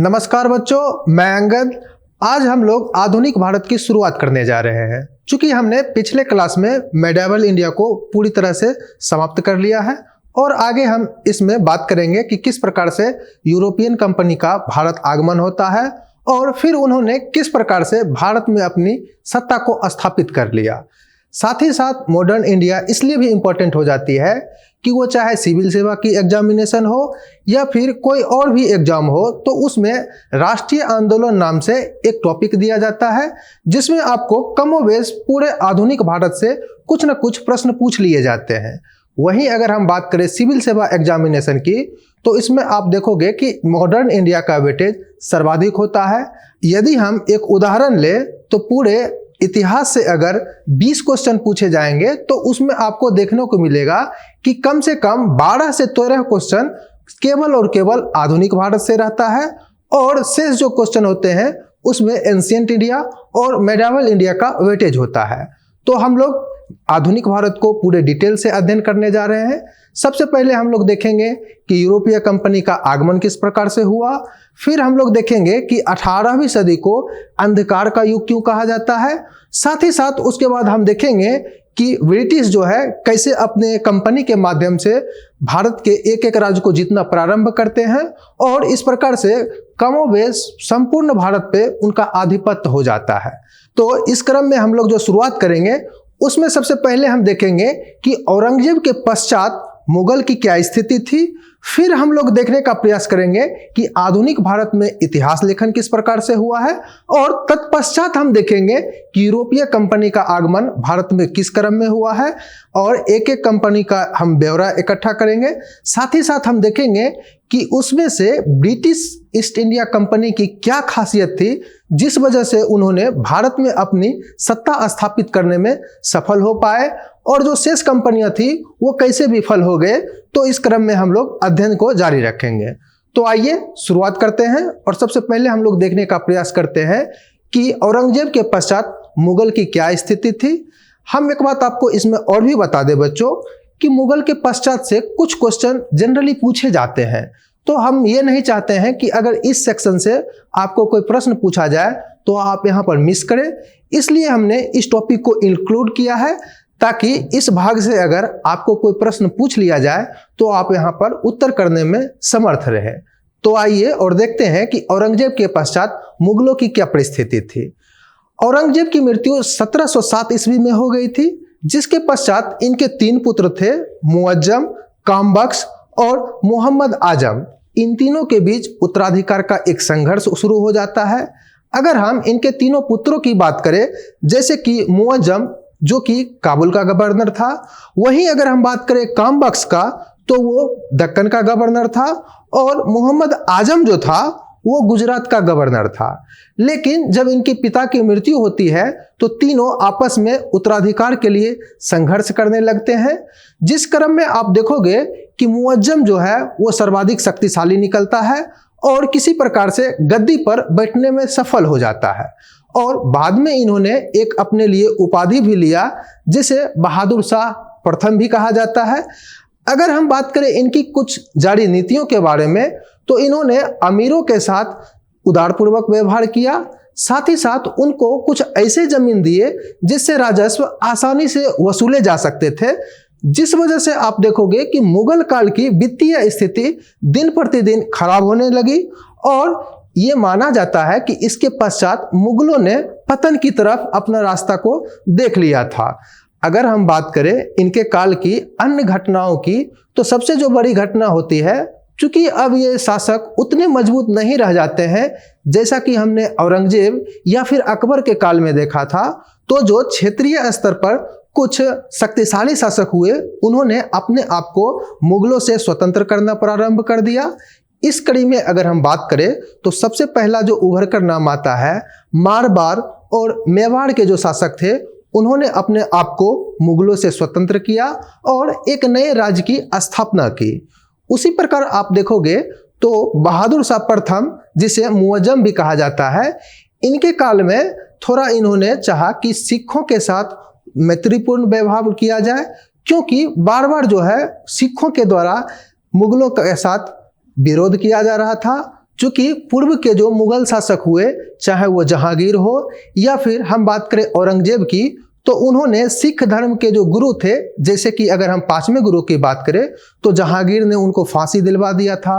नमस्कार बच्चों, मैं अंगद। आज हम लोग आधुनिक भारत की शुरुआत करने जा रहे हैं। चूंकि हमने पिछले क्लास में मेडिएवल इंडिया को पूरी तरह से समाप्त कर लिया है और आगे हम इसमें बात करेंगे कि किस प्रकार से यूरोपियन कंपनी का भारत आगमन होता है और फिर उन्होंने किस प्रकार से भारत में अपनी सत्ता को स्थापित कर लिया। साथ ही साथ मॉडर्न इंडिया इसलिए भी इम्पोर्टेंट हो जाती है कि वो चाहे सिविल सेवा की एग्जामिनेशन हो या फिर कोई और भी एग्जाम हो, तो उसमें राष्ट्रीय आंदोलन नाम से एक टॉपिक दिया जाता है जिसमें आपको कमोबेश पूरे आधुनिक भारत से कुछ न कुछ प्रश्न पूछ लिए जाते हैं। वहीं अगर हम बात करें सिविल सेवा एग्जामिनेशन की, तो इसमें आप देखोगे कि मॉडर्न इंडिया का वेटेज सर्वाधिक होता है। यदि हम एक उदाहरण ले तो पूरे इतिहास से अगर 20 क्वेश्चन पूछे जाएंगे तो उसमें आपको देखने को मिलेगा कि कम से कम 12 से 13 क्वेश्चन केवल और केवल आधुनिक भारत से रहता है और शेष जो क्वेश्चन होते हैं उसमें एंशिएंट इंडिया और मेडिएवल इंडिया का वेटेज होता है। तो हम लोग आधुनिक भारत को पूरे डिटेल से अध्ययन करने जा रहे हैं। सबसे पहले हम लोग देखेंगे कि यूरोपीय कंपनी का आगमन किस प्रकार से हुआ। फिर हम लोग देखेंगे कि 18वीं सदी को अंधकार का युग क्यों कहा जाता है। साथ ही साथ उसके बाद हम देखेंगे कि ब्रिटिश जो है कैसे अपने कंपनी के माध्यम से भारत के एक एक राज्य को जीतना प्रारंभ करते हैं और इस प्रकार से कमोबेश संपूर्ण भारत पे उनका आधिपत्य हो जाता है। तो इस क्रम में हम लोग जो शुरुआत करेंगे उसमें सबसे पहले हम देखेंगे कि औरंगजेब के पश्चात मुगल की क्या स्थिति थी। फिर हम लोग देखने का प्रयास करेंगे कि आधुनिक भारत में इतिहास लेखन किस प्रकार से हुआ है और तत्पश्चात हम देखेंगे कि यूरोपीय कंपनी का आगमन भारत में किस क्रम में हुआ है और एक एक कंपनी का हम ब्यौरा इकट्ठा करेंगे। साथ ही साथ हम देखेंगे कि उसमें से ब्रिटिश ईस्ट इंडिया कंपनी की क्या खासियत थी जिस वजह से उन्होंने भारत में अपनी सत्ता स्थापित करने में सफल हो पाए और जो शेष कंपनियां थी वो कैसे विफल हो गए। तो इस क्रम में हम लोग अध्ययन को जारी रखेंगे। तो आइए शुरुआत करते हैं और सबसे पहले हम लोग देखने का प्रयास करते हैं कि औरंगजेब के पश्चात मुगल की क्या स्थिति थी। हम एक बात आपको इसमें और भी बता दें बच्चों कि मुगल के पश्चात से कुछ क्वेश्चन जनरली पूछे जाते हैं, तो हम ये नहीं चाहते हैं कि अगर इस सेक्शन से आपको कोई प्रश्न पूछा जाए तो आप यहाँ पर मिस करें। इसलिए हमने इस टॉपिक को इंक्लूड किया है ताकि इस भाग से अगर आपको कोई प्रश्न पूछ लिया जाए तो आप यहाँ पर उत्तर करने में समर्थ रहे। तो आइए और देखते हैं कि औरंगजेब के पश्चात मुगलों की क्या परिस्थिति थी। औरंगजेब की मृत्यु 1707 ईस्वी में हो गई थी, जिसके पश्चात इनके 3 पुत्र थे, मुअज्जम, कामबख्श और मोहम्मद आजम। इन तीनों के बीच उत्तराधिकार का एक संघर्ष शुरू हो जाता है। अगर हम इनके तीनों पुत्रों की बात करें, जैसे कि मुअज्जम जो कि काबुल का गवर्नर था, वहीं अगर हम बात करें कामबख्श का तो वो दक्कन का गवर्नर था और मोहम्मद आजम जो था वो गुजरात का गवर्नर था। लेकिन जब इनके पिता की मृत्यु होती है तो तीनों आपस में उत्तराधिकार के लिए संघर्ष करने लगते हैं, जिस क्रम में आप देखोगे कि मुअज्जम जो है वो सर्वाधिक शक्तिशाली निकलता है और किसी प्रकार से गद्दी पर बैठने में सफल हो जाता है और बाद में इन्होंने एक अपने लिए उपाधि भी लिया जिसे बहादुर शाह प्रथम भी कहा जाता है। अगर हम बात करें इनकी कुछ जारी नीतियों के बारे में तो इन्होंने अमीरों के साथ उदारपूर्वक व्यवहार किया, साथ ही साथ उनको कुछ ऐसे जमीन दिए जिससे राजस्व आसानी से वसूले जा सकते थे, जिस वजह से आप देखोगे कि मुगल काल की वित्तीय स्थिति दिन प्रतिदिन खराब होने लगी और ये माना जाता है कि इसके पश्चात मुगलों ने पतन की तरफ अपना रास्ता को देख लिया था। अगर हम बात करें इनके काल की अन्य घटनाओं की तो सबसे जो बड़ी घटना होती है, क्योंकि अब ये शासक उतने मजबूत नहीं रह जाते हैं जैसा कि हमने औरंगजेब या फिर अकबर के काल में देखा था, तो जो क्षेत्रीय स्तर पर कुछ शक्तिशाली शासक हुए उन्होंने अपने आप को मुगलों से स्वतंत्र करना प्रारंभ कर दिया। इस कड़ी में अगर हम बात करें तो सबसे पहला जो उभर कर नाम आता है मारवाड़ और मेवाड़ के जो शासक थे, उन्होंने अपने आप को मुगलों से स्वतंत्र किया और एक नए राज्य की स्थापना की। उसी प्रकार आप देखोगे तो बहादुर शाह प्रथम, जिसे मुअज्जम भी कहा जाता है, इनके काल में थोड़ा इन्होंने चाहा कि सिखों के साथ मैत्रीपूर्ण व्यवहार किया जाए, क्योंकि बार बार जो है सिखों के द्वारा मुगलों के साथ विरोध किया जा रहा था। चूंकि पूर्व के जो मुगल शासक हुए, चाहे वो जहांगीर हो या फिर हम बात करें औरंगजेब की, तो उन्होंने सिख धर्म के जो गुरु थे, जैसे कि अगर हम 5वें गुरु की बात करें तो जहांगीर ने उनको फांसी दिलवा दिया था।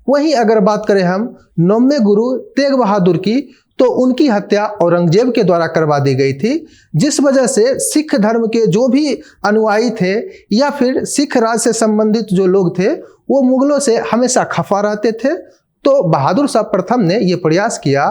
वहीं अगर बात करें हम 9वें गुरु तेग बहादुर की, तो उनकी हत्या औरंगजेब के द्वारा करवा दी गई थी, जिस वजह से सिख धर्म के जो भी अनुयायी थे या फिर सिख राज से संबंधित जो लोग थे वो मुगलों से हमेशा खफा रहते थे। तो बहादुर शाह प्रथम ने यह प्रयास किया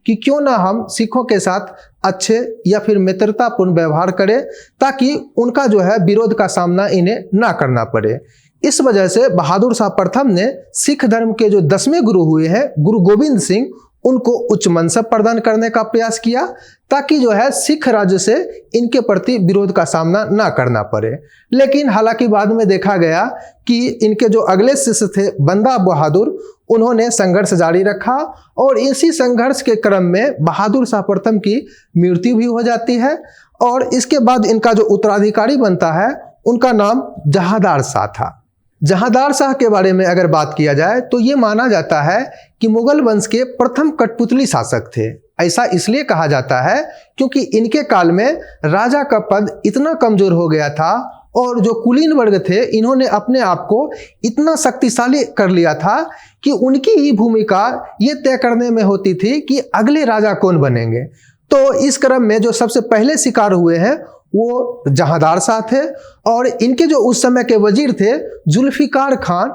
कि क्यों ना हम सिखों के साथ अच्छे या फिर मित्रतापूर्ण व्यवहार करें, ताकि उनका जो है विरोध का सामना इन्हें ना करना पड़े। इस वजह से बहादुर शाह प्रथम ने सिख धर्म के जो 10वें गुरु हुए हैं गुरु गोविंद सिंह, उनको उच्च मनसब प्रदान करने का प्रयास किया, ताकि जो है सिख राज्य से इनके प्रति विरोध का सामना ना करना पड़े। लेकिन हालांकि बाद में देखा गया कि इनके जो अगले शिष्य थे बंदा बहादुर, उन्होंने संघर्ष जारी रखा और इसी संघर्ष के क्रम में बहादुर शाह प्रथम की मृत्यु भी हो जाती है। और इसके बाद इनका जो उत्तराधिकारी बनता है उनका नाम जहांदार शाह था। जहांदार शाह के बारे में अगर बात किया जाए तो ये माना जाता है कि मुगल वंश के प्रथम कठपुतली शासक थे। ऐसा इसलिए कहा जाता है क्योंकि इनके काल में राजा का पद इतना कमजोर हो गया था और जो कुलीन वर्ग थे इन्होंने अपने आप को इतना शक्तिशाली कर लिया था कि उनकी ही भूमिका ये तय करने में होती थी कि अगले राजा कौन बनेंगे। तो इस क्रम में जो सबसे पहले शिकार हुए हैं वो जहांदार शाह थे और इनके जो उस समय के वजीर थे जुल्फिकार खान,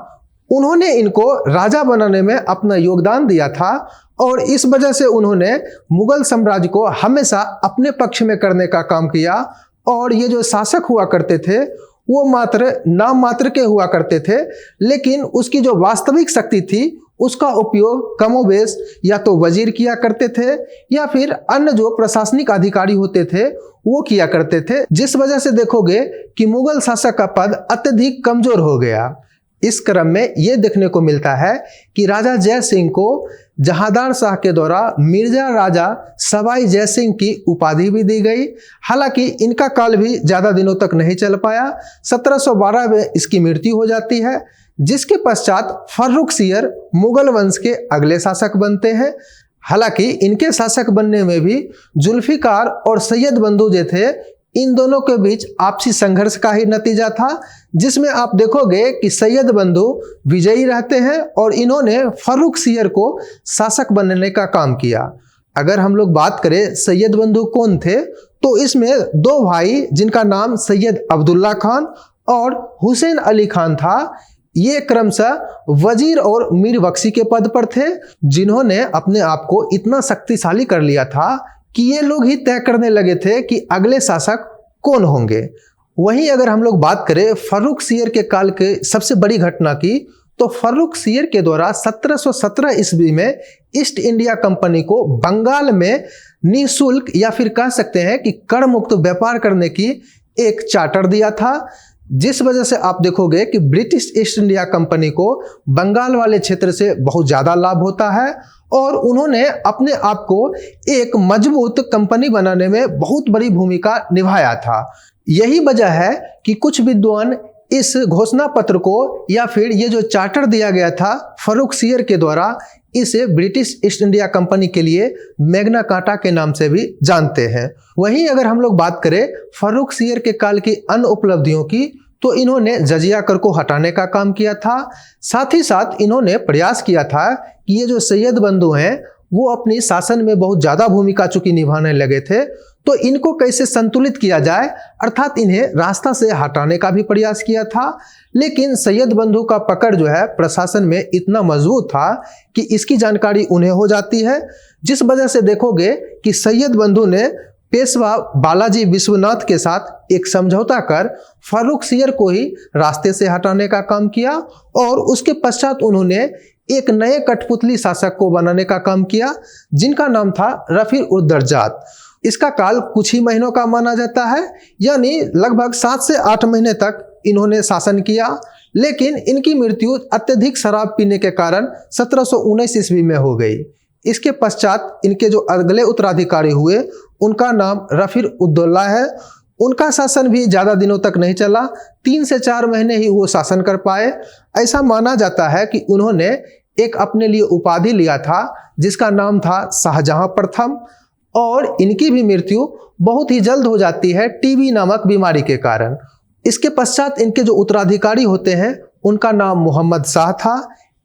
उन्होंने इनको राजा बनाने में अपना योगदान दिया था और इस वजह से उन्होंने मुगल साम्राज्य को हमेशा अपने पक्ष में करने का काम किया। और ये जो शासक हुआ करते थे वो मात्र नाम मात्र के हुआ करते थे, लेकिन उसकी जो वास्तविक शक्ति थी उसका उपयोग कमोबेश या तो वजीर किया करते थे या फिर अन्य जो प्रशासनिक अधिकारी होते थे वो किया करते थे, जिस वजह से देखोगे कि मुगल शासक का पद अत्यधिक कमजोर हो गया। इस क्रम में यह देखने को मिलता है कि राजा जय सिंह को जहांदार शाह के द्वारा मिर्जा राजा सवाई जय सिंह की उपाधि भी दी गई। हालांकि इनका काल भी ज्यादा दिनों तक नहीं चल पाया, 1712 में इसकी मृत्यु हो जाती है, जिसके पश्चात फर्रुखसियर मुगल वंश के अगले शासक बनते हैं। हालांकि इनके शासक बनने में भी जुल्फिकार और सैयद बंधु जो थे, इन दोनों के बीच आपसी संघर्ष का ही नतीजा था, जिसमें आप देखोगे कि सैयद बंधु विजयी रहते हैं और इन्होंने फर्रुखसियर को शासक बनने का काम किया। अगर हम लोग बात करें सैयद बंधु कौन थे, तो इसमें दो भाई जिनका नाम सैयद अब्दुल्ला खान और हुसैन अली खान था, ये क्रमशः वजीर और मीर बख्शी के पद पर थे, जिन्होंने अपने आप को इतना शक्तिशाली कर लिया था कि ये लोग ही तय करने लगे थे कि अगले शासक कौन होंगे। वहीं अगर हम लोग बात करें फर्रुखसियर के काल के सबसे बड़ी घटना की, तो फर्रुखसियर के द्वारा 1717 ईस्वी में ईस्ट इंडिया कंपनी को बंगाल में निःशुल्क या फिर कह सकते हैं कि कर मुक्त व्यापार करने की एक चार्टर दिया था, जिस वजह से आप देखोगे कि ब्रिटिश ईस्ट इंडिया कंपनी को बंगाल वाले क्षेत्र से बहुत ज़्यादा लाभ होता है और उन्होंने अपने आप को एक मजबूत कंपनी बनाने में बहुत बड़ी भूमिका निभाया था। यही वजह है कि कुछ विद्वान इस घोषणा पत्र को या फिर ये जो चार्टर दिया गया था फर्रुखसियर के द्वारा, इसे ब्रिटिश ईस्ट इंडिया कंपनी के लिए मैग्ना कार्टा के नाम से भी जानते हैं। वहीं अगर हम लोग बात करें फर्रुखसियर के काल की अन्य उपलब्धियों की, तो इन्होंने जजिया कर को हटाने का काम किया था। साथ ही साथ इन्होंने प्रयास किया था कि ये जो सैयद बंधु हैं वो अपनी शासन में बहुत ज़्यादा भूमिका चूंकि निभाने लगे थे, तो इनको कैसे संतुलित किया जाए, अर्थात इन्हें रास्ता से हटाने का भी प्रयास किया था। लेकिन सैयद बंधु का पकड़ जो है प्रशासन में इतना मजबूत था कि इसकी जानकारी उन्हें हो जाती है, जिस वजह से देखोगे कि सैयद बंधु ने पेशवा बालाजी विश्वनाथ के साथ एक समझौता कर फर्रुखसियर को ही रास्ते से हटाने का काम किया और उसके पश्चात उन्होंने एक नए कठपुतली शासक को बनाने का काम किया, जिनका नाम था रफी-उद-दर्जात। इसका काल कुछ ही महीनों का माना जाता है, यानी लगभग 7 से 8 महीने तक इन्होंने शासन किया। लेकिन इनकी मृत्यु अत्यधिक शराब पीने के कारण 1719 ईस्वी में हो गई। इसके पश्चात इनके जो अगले उत्तराधिकारी हुए उनका नाम रफी-उद-दौला है। उनका शासन भी ज़्यादा दिनों तक नहीं चला, 3 से 4 महीने ही वो शासन कर पाए। ऐसा माना जाता है कि उन्होंने एक अपने लिए उपाधि लिया था जिसका नाम था शाहजहां प्रथम, और इनकी भी मृत्यु बहुत ही जल्द हो जाती है टीबी नामक बीमारी के कारण। इसके पश्चात इनके जो उत्तराधिकारी होते हैं उनका नाम मोहम्मद शाह था।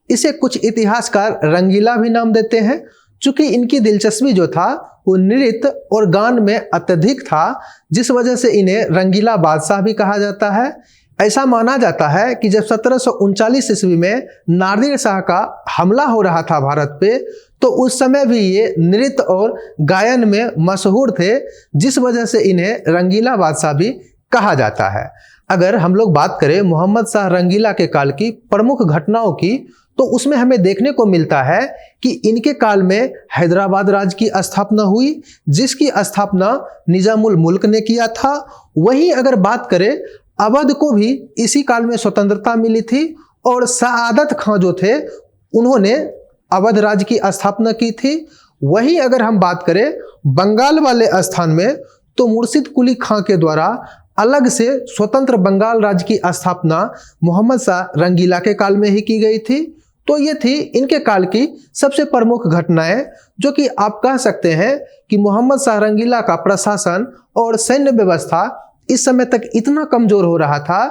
इसे कुछ इतिहासकार रंगीला भी नाम देते हैं, चूंकि इनकी दिलचस्पी जो था वो नृत्य और गान में अत्यधिक था, जिस वजह से इन्हें रंगीला बादशाह भी कहा जाता है। ऐसा माना जाता है कि जब 1739 ईस्वी में नादिर शाह का हमला हो रहा था भारत पे, तो उस समय भी ये नृत्य और गायन में मशहूर थे, जिस वजह से इन्हें रंगीला बादशाह भी कहा जाता है। अगर हम लोग बात करें मोहम्मद शाह रंगीला के काल की प्रमुख घटनाओं की, तो उसमें हमें देखने को मिलता है कि इनके काल में हैदराबाद राज्य की स्थापना हुई, जिसकी स्थापना निजामुल मुल्क ने किया था। वहीं अगर बात करें अवध को भी इसी काल में स्वतंत्रता मिली थी, और सआदत खां जो थे उन्होंने अवध राज्य की स्थापना की थी। वहीं अगर हम बात करें बंगाल वाले स्थान में, तो मुर्शिद कुली खां के द्वारा अलग से स्वतंत्र बंगाल राज्य की स्थापना मोहम्मद शाह रंगीला के काल में ही की गई थी। तो ये थी इनके काल की सबसे प्रमुख घटनाएं, जो कि आप कह सकते हैं कि मोहम्मद शाह रंगीला का प्रशासन और सैन्य व्यवस्था इस समय तक इतना कमजोर हो रहा था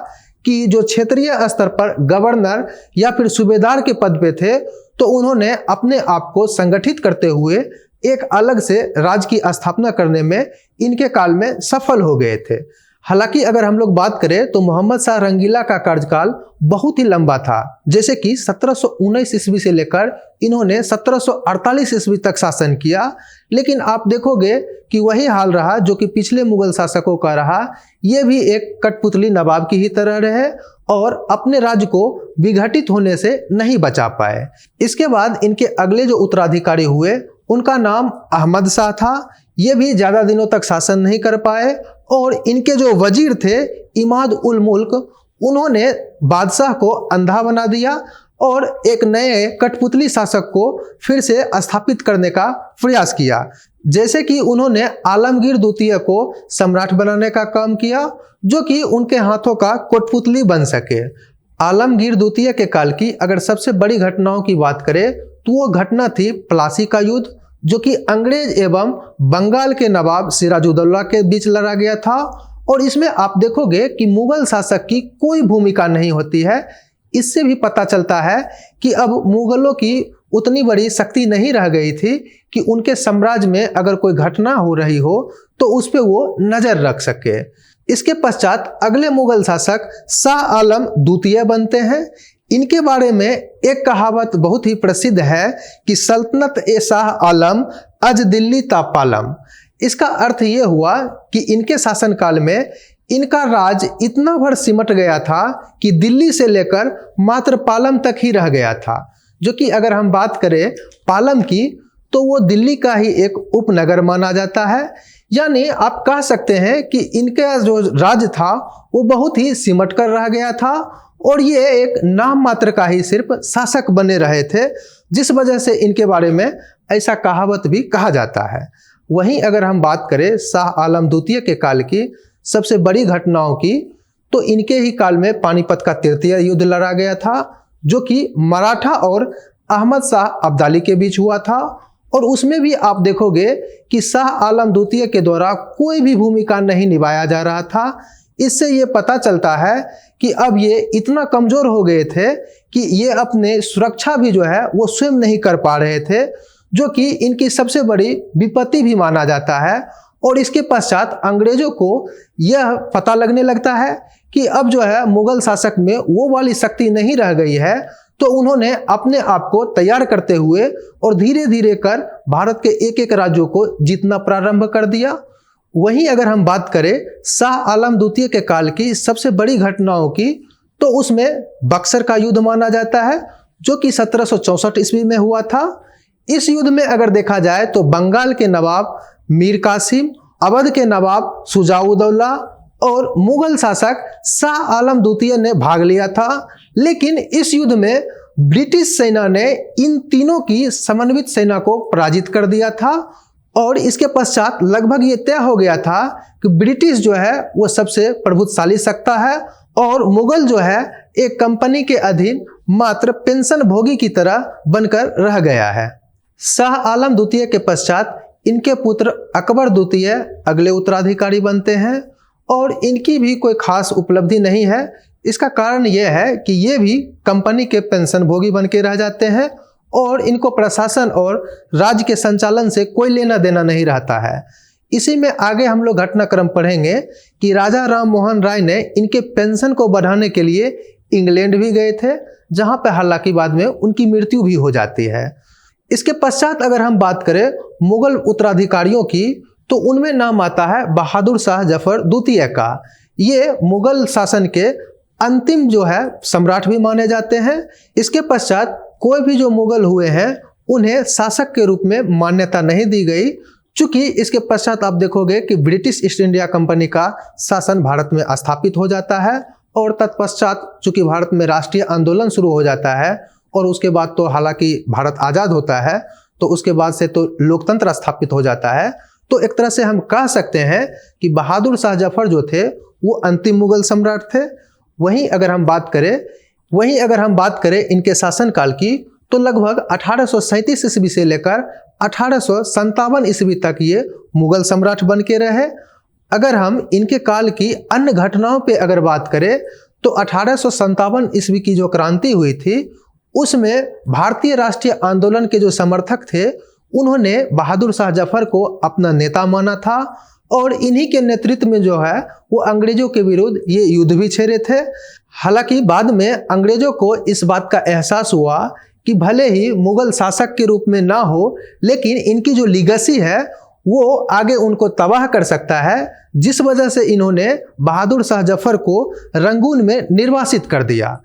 कि जो क्षेत्रीय स्तर पर गवर्नर या फिर सूबेदार के पद पे थे, तो उन्होंने अपने आप को संगठित करते हुए एक अलग से राज्य की स्थापना करने में इनके काल में सफल हो गए थे। हालांकि अगर हम लोग बात करें तो मोहम्मद शाह रंगीला का कार्यकाल बहुत ही लंबा था, जैसे कि 1719 ईस्वी से लेकर इन्होंने 1748 ईस्वी तक शासन किया। लेकिन आप देखोगे कि वही हाल रहा जो कि पिछले मुगल शासकों का रहा। ये भी एक कठपुतली नवाब की ही तरह रहे और अपने राज्य को विघटित होने से नहीं बचा पाए। इसके बाद इनके अगले जो उत्तराधिकारी हुए उनका नाम अहमद शाह था। ये भी ज़्यादा दिनों तक शासन नहीं कर पाए, और इनके जो वजीर थे इमाद उल मुल्क, उन्होंने बादशाह को अंधा बना दिया और एक नए कठपुतली शासक को फिर से स्थापित करने का प्रयास किया। जैसे कि उन्होंने आलमगीर द्वितीय को सम्राट बनाने का काम किया, जो कि उनके हाथों का कठपुतली बन सके। आलमगीर द्वितीय के काल की अगर सबसे बड़ी घटनाओं की बात करें तो वो घटना थी प्लासी का युद्ध, जो कि अंग्रेज एवं बंगाल के नवाब सिराजुद्दौला के बीच लड़ा गया था। और इसमें आप देखोगे कि मुगल शासक की कोई भूमिका नहीं होती है। इससे भी पता चलता है कि अब मुगलों की उतनी बड़ी शक्ति नहीं रह गई थी कि उनके साम्राज्य में अगर कोई घटना हो रही हो तो उस पर वो नज़र रख सके। इसके पश्चात अगले मुगल शासक शाह आलम द्वितीय बनते हैं। इनके बारे में एक कहावत बहुत ही प्रसिद्ध है कि सल्तनत ए शाह आलम अज दिल्ली ता पालम। इसका अर्थ ये हुआ कि इनके शासनकाल में इनका राज इतना भर सिमट गया था कि दिल्ली से लेकर मात्र पालम तक ही रह गया था। जो कि अगर हम बात करें पालम की, तो वो दिल्ली का ही एक उपनगर माना जाता है। यानी आप कह सकते हैं कि इनका जो राज्य था वो बहुत ही सिमट कर रह गया था, और ये एक नाम मात्र का ही सिर्फ शासक बने रहे थे, जिस वजह से इनके बारे में ऐसा कहावत भी कहा जाता है। वहीं अगर हम बात करें शाह आलम द्वितीय के काल की सबसे बड़ी घटनाओं की, तो इनके ही काल में पानीपत का तृतीय युद्ध लड़ा गया था, जो कि मराठा और अहमद शाह अब्दाली के बीच हुआ था। और उसमें भी आप देखोगे कि शाह आलम द्वितीय के द्वारा कोई भी भूमिका नहीं निभाया जा रहा था। इससे ये पता चलता है कि अब ये इतना कमज़ोर हो गए थे कि ये अपने सुरक्षा भी जो है वो स्वयं नहीं कर पा रहे थे, जो कि इनकी सबसे बड़ी विपत्ति भी माना जाता है। और इसके पश्चात अंग्रेजों को यह पता लगने लगता है कि अब जो है मुगल शासक में वो वाली शक्ति नहीं रह गई है, तो उन्होंने अपने आप को तैयार करते हुए और धीरे धीरे कर भारत के एक एक राज्यों को जीतना प्रारंभ कर दिया। वहीं अगर हम बात करें शाह आलम द्वितीय के काल की सबसे बड़ी घटनाओं की, तो उसमें बक्सर का युद्ध माना जाता है, जो कि 1764 ईस्वी में हुआ था। इस युद्ध में अगर देखा जाए तो बंगाल के नवाब मीर कासिम, अवध के नवाब शुजाउद्दौला और मुगल शासक शाह आलम द्वितीय ने भाग लिया था। लेकिन इस युद्ध में ब्रिटिश सेना ने इन तीनों की समन्वित सेना को पराजित कर दिया था, और इसके पश्चात लगभग ये तय हो गया था कि ब्रिटिश जो है वो सबसे प्रभुत्वशाली सत्ता है और मुगल जो है एक कंपनी के अधीन मात्र पेंशन भोगी की तरह बनकर रह गया है। शाह आलम द्वितीय के पश्चात इनके पुत्र अकबर द्वितीय अगले उत्तराधिकारी बनते हैं और इनकी भी कोई खास उपलब्धि नहीं है। इसका कारण यह है कि ये भी कंपनी के पेंशन भोगी बन के रह जाते हैं और इनको प्रशासन और राज्य के संचालन से कोई लेना देना नहीं रहता है। इसी में आगे हम लोग घटनाक्रम पढ़ेंगे कि राजा राम मोहन राय ने इनके पेंशन को बढ़ाने के लिए इंग्लैंड भी गए थे, जहां पर हालांकि बाद में उनकी मृत्यु भी हो जाती है। इसके पश्चात अगर हम बात करें मुगल उत्तराधिकारियों की, तो उनमें नाम आता है बहादुर शाह जफर द्वितीय का। ये मुगल शासन के अंतिम जो है सम्राट भी माने जाते हैं। इसके पश्चात कोई भी जो मुगल हुए हैं उन्हें शासक के रूप में मान्यता नहीं दी गई, चूंकि इसके पश्चात आप देखोगे कि ब्रिटिश ईस्ट इंडिया कंपनी का शासन भारत में स्थापित हो जाता है और तत्पश्चात चूंकि भारत में राष्ट्रीय आंदोलन शुरू हो जाता है और उसके बाद तो हालांकि भारत आज़ाद होता है, तो उसके बाद से तो लोकतंत्र स्थापित हो जाता है। तो एक तरह से हम कह सकते हैं कि बहादुर शाह जफर जो थे वो अंतिम मुगल सम्राट थे। वहीं अगर हम बात करें इनके शासनकाल की, तो लगभग 1837 ईस्वी से लेकर 1857 ईस्वी तक ये मुगल सम्राट बन के रहे। अगर हम इनके काल की अन्य घटनाओं पे अगर बात करें, तो 1857 ईस्वी की जो क्रांति हुई थी उसमें भारतीय राष्ट्रीय आंदोलन के जो समर्थक थे उन्होंने बहादुर शाह जफर को अपना नेता माना था और इन्हीं के नेतृत्व में जो है वो अंग्रेजों के विरुद्ध ये युद्ध भी छेड़े थे। हालांकि बाद में अंग्रेजों को इस बात का एहसास हुआ कि भले ही मुगल शासक के रूप में ना हो, लेकिन इनकी जो लीगेसी है वो आगे उनको तबाह कर सकता है, जिस वजह से इन्होंने बहादुर शाह जफर को रंगून में निर्वासित कर दिया।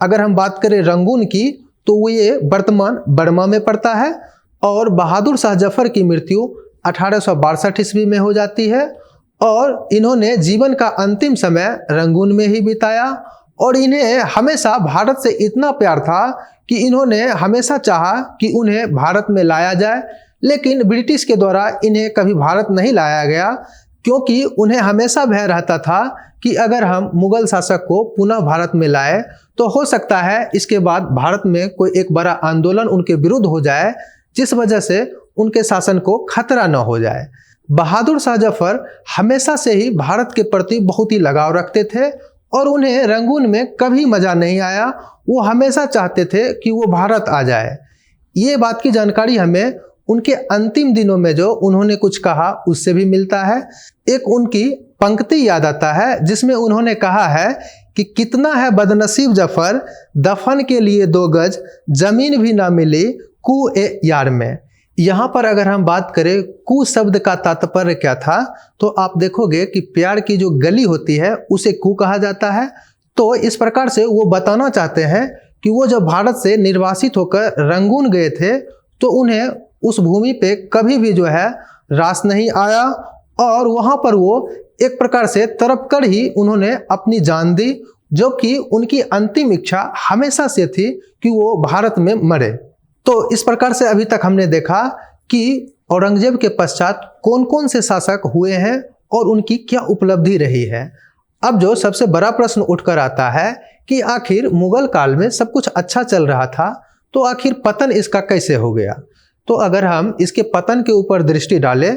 अगर हम बात करें रंगून की, तो वो ये वर्तमान बर्मा में पड़ता है और बहादुर शाह जफर की मृत्यु 1862 ईस्वी में हो जाती है और इन्होंने जीवन का अंतिम समय रंगून में ही बिताया। और इन्हें हमेशा भारत से इतना प्यार था कि इन्होंने हमेशा चाहा कि उन्हें भारत में लाया जाए, लेकिन ब्रिटिश के द्वारा इन्हें कभी भारत नहीं लाया गया, क्योंकि उन्हें हमेशा भय रहता था कि अगर हम मुगल शासक को पुनः भारत में लाए तो हो सकता है इसके बाद भारत में कोई एक बड़ा आंदोलन उनके विरुद्ध हो जाए, जिस वजह से उनके शासन को खतरा न हो जाए। बहादुर शाह जफर हमेशा से ही भारत के प्रति बहुत ही लगाव रखते थे और उन्हें रंगून में कभी मजा नहीं आया। वो हमेशा चाहते थे कि वो भारत आ जाए। ये बात की जानकारी हमें उनके अंतिम दिनों में जो उन्होंने कुछ कहा उससे भी मिलता है। एक उनकी पंक्ति याद आता है जिसमें उन्होंने कहा है कि कितना है बदनसीब जफर, दफन के लिए 2 गज जमीन भी ना मिली कुए यार में। यहाँ पर अगर हम बात करें कु शब्द का तात्पर्य क्या था, तो आप देखोगे कि प्यार की जो गली होती है उसे कु कहा जाता है। तो इस प्रकार से वो बताना चाहते हैं कि वो जब भारत से निर्वासित होकर रंगून गए थे तो उन्हें उस भूमि पे कभी भी जो है रास नहीं आया और वहाँ पर वो एक प्रकार से तड़प कर ही उन्होंने अपनी जान दी, जो कि उनकी अंतिम इच्छा हमेशा से थी कि वो भारत में मरे। तो इस प्रकार से अभी तक हमने देखा कि औरंगजेब के पश्चात कौन कौन से शासक हुए हैं और उनकी क्या उपलब्धि रही है। अब जो सबसे बड़ा प्रश्न उठकर आता है कि आखिर मुगल काल में सब कुछ अच्छा चल रहा था, तो आखिर पतन इसका कैसे हो गया। तो अगर हम इसके पतन के ऊपर दृष्टि डालें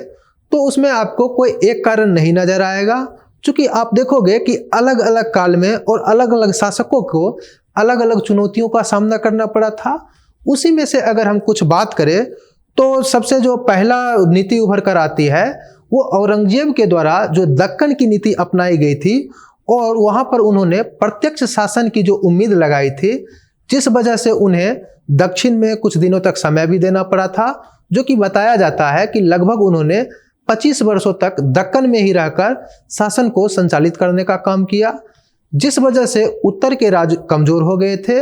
तो उसमें आपको कोई एक कारण नहीं नजर आएगा, क्योंकि आप देखोगे कि अलग अलग काल में और अलग अलग शासकों को अलग अलग चुनौतियों का सामना करना पड़ा था। उसी में से अगर हम कुछ बात करें तो सबसे जो पहला नीति उभर कर आती है वो औरंगजेब के द्वारा जो दक्कन की नीति अपनाई गई थी और वहाँ पर उन्होंने प्रत्यक्ष शासन की जो उम्मीद लगाई थी, जिस वजह से उन्हें दक्षिण में कुछ दिनों तक समय भी देना पड़ा था, जो कि बताया जाता है कि लगभग उन्होंने 25 वर्षों तक दक्कन में ही रहकर शासन को संचालित करने का काम किया, जिस वजह से उत्तर के राज्य कमजोर हो गए थे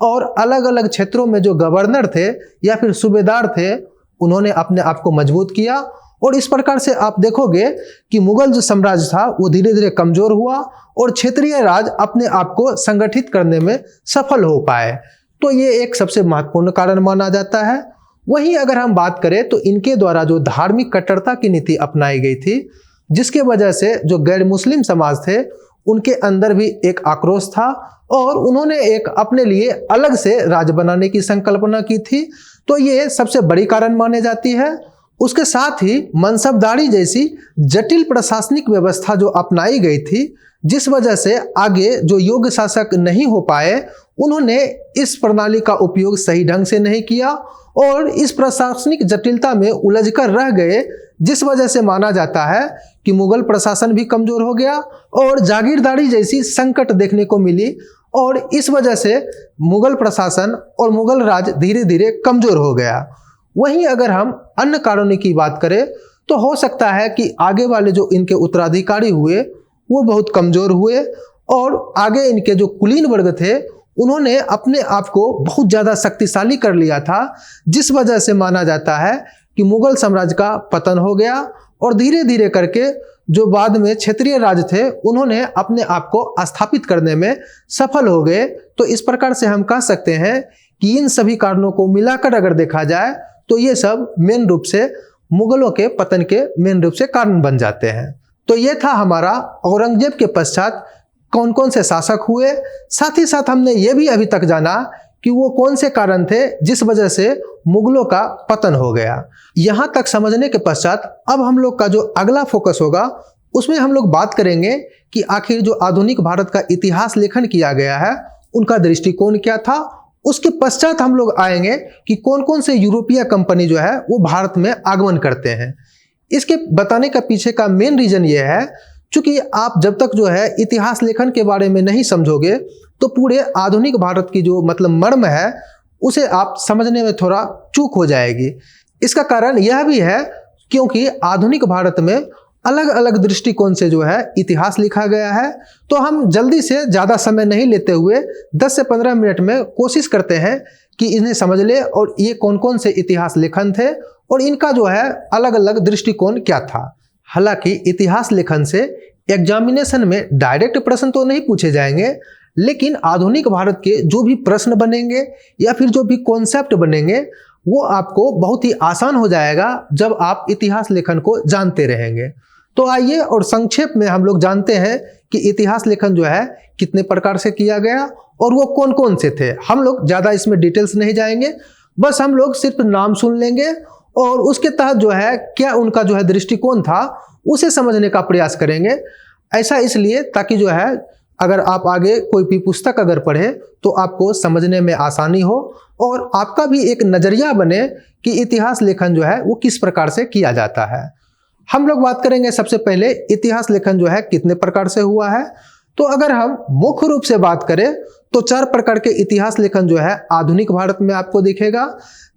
और अलग अलग क्षेत्रों में जो गवर्नर थे या फिर सूबेदार थे उन्होंने अपने आप को मजबूत किया। और इस प्रकार से आप देखोगे कि मुगल जो साम्राज्य था वो धीरे धीरे कमजोर हुआ और क्षेत्रीय राज अपने आप को संगठित करने में सफल हो पाए। तो ये एक सबसे महत्वपूर्ण कारण माना जाता है। वहीं अगर हम बात करें तो इनके द्वारा जो धार्मिक कट्टरता की नीति अपनाई गई थी, जिसके वजह से जो गैर मुस्लिम समाज थे उनके अंदर भी एक आक्रोश था और उन्होंने एक अपने लिए अलग से राज्य बनाने की संकल्पना की थी। तो ये सबसे बड़ी कारण माने जाती है। उसके साथ ही मनसबदारी जैसी जटिल प्रशासनिक व्यवस्था जो अपनाई गई थी, जिस वजह से आगे जो योग्य शासक नहीं हो पाए, उन्होंने इस प्रणाली का उपयोग सही ढंग से नहीं किया और इस प्रशासनिक जटिलता में उलझकर रह गए, जिस वजह से माना जाता है कि मुगल प्रशासन भी कमजोर हो गया और जागीरदारी जैसी संकट देखने को मिली और इस वजह से मुगल प्रशासन और मुगल राज धीरे धीरे कमजोर हो गया। वहीं अगर हम अन्य कारणों की बात करें तो हो सकता है कि आगे वाले जो इनके उत्तराधिकारी हुए वो बहुत कमजोर हुए और आगे इनके जो कुलीन वर्ग थे उन्होंने अपने आप को बहुत ज़्यादा शक्तिशाली कर लिया था, जिस वजह से माना जाता है कि मुगल साम्राज्य का पतन हो गया और धीरे धीरे करके जो बाद में क्षेत्रीय राज थे उन्होंने अपने आप को स्थापित करने में सफल हो गए। तो इस प्रकार से हम कह सकते हैं कि इन सभी कारणों को मिलाकर अगर देखा जाए तो ये सब मेन रूप से मुगलों के पतन के मेन रूप से कारण बन जाते हैं। तो ये था हमारा औरंगजेब के पश्चात कौन कौन से शासक हुए। साथ ही साथ हमने ये भी अभी तक जाना कि वो कौन से कारण थे जिस वजह से मुगलों का पतन हो गया। यहाँ तक समझने के पश्चात अब हम लोग का जो अगला फोकस होगा उसमें हम लोग बात करेंगे कि आखिर जो आधुनिक भारत का इतिहास लेखन किया गया है उनका दृष्टिकोण क्या था। उसके पश्चात हम लोग आएंगे कि कौन कौन से यूरोपीय कंपनी जो है वो भारत में आगमन करते हैं। इसके बताने का पीछे का मेन रीजन ये है, क्योंकि आप जब तक जो है इतिहास लेखन के बारे में नहीं समझोगे तो पूरे आधुनिक भारत की जो मतलब मर्म है उसे आप समझने में थोड़ा चूक हो जाएगी। इसका कारण यह भी है क्योंकि आधुनिक भारत में अलग अलग दृष्टिकोण से जो है इतिहास लिखा गया है। तो हम जल्दी से ज़्यादा समय नहीं लेते हुए 10 से 15 मिनट में कोशिश करते हैं कि इन्हें समझ ले और ये कौन कौन से इतिहास लेखन थे और इनका जो है अलग अलग दृष्टिकोण क्या था। हालांकि इतिहास लेखन से एग्जामिनेशन में डायरेक्ट प्रश्न तो नहीं पूछे जाएंगे, लेकिन आधुनिक भारत के जो भी प्रश्न बनेंगे या फिर जो भी कॉन्सेप्ट बनेंगे वो आपको बहुत ही आसान हो जाएगा जब आप इतिहास लेखन को जानते रहेंगे। तो आइए और संक्षेप में हम लोग जानते हैं कि इतिहास लेखन जो है कितने प्रकार से किया गया और वो कौन कौन से थे। हम लोग ज़्यादा इसमें डिटेल्स नहीं जाएंगे, बस हम लोग सिर्फ नाम सुन लेंगे और उसके तहत जो है क्या उनका जो है दृष्टिकोण था उसे समझने का प्रयास करेंगे। ऐसा इसलिए ताकि जो है अगर आप आगे कोई भी पुस्तक अगर पढ़े तो आपको समझने में आसानी हो और आपका भी एक नज़रिया बने कि इतिहास लेखन जो है वो किस प्रकार से किया जाता है। हम लोग बात करेंगे सबसे पहले इतिहास लेखन जो है कितने प्रकार से हुआ है। तो अगर हम मुख्य रूप से बात करें तो 4 प्रकार के इतिहास लेखन जो है आधुनिक भारत में आपको दिखेगा।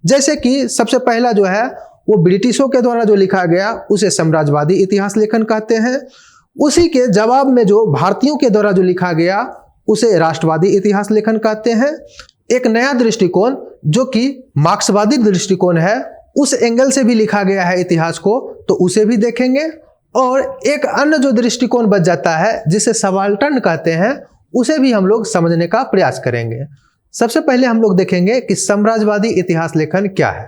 जैसे कि सबसे पहला जो है वो ब्रिटिशों के द्वारा जो लिखा गया उसे साम्राज्यवादी इतिहास लेखन कहते हैं। उसी के जवाब में जो भारतीयों के द्वारा जो लिखा गया उसे राष्ट्रवादी इतिहास लेखन कहते हैं। एक नया दृष्टिकोण जो कि मार्क्सवादी दृष्टिकोण है उस एंगल से भी लिखा गया है इतिहास को, तो उसे भी देखेंगे। और एक अन्य जो दृष्टिकोण बच जाता है जिसे सबाल्टर्न कहते हैं उसे भी हम लोग समझने का प्रयास करेंगे। सबसे पहले हम लोग देखेंगे कि साम्राज्यवादी इतिहास लेखन क्या है।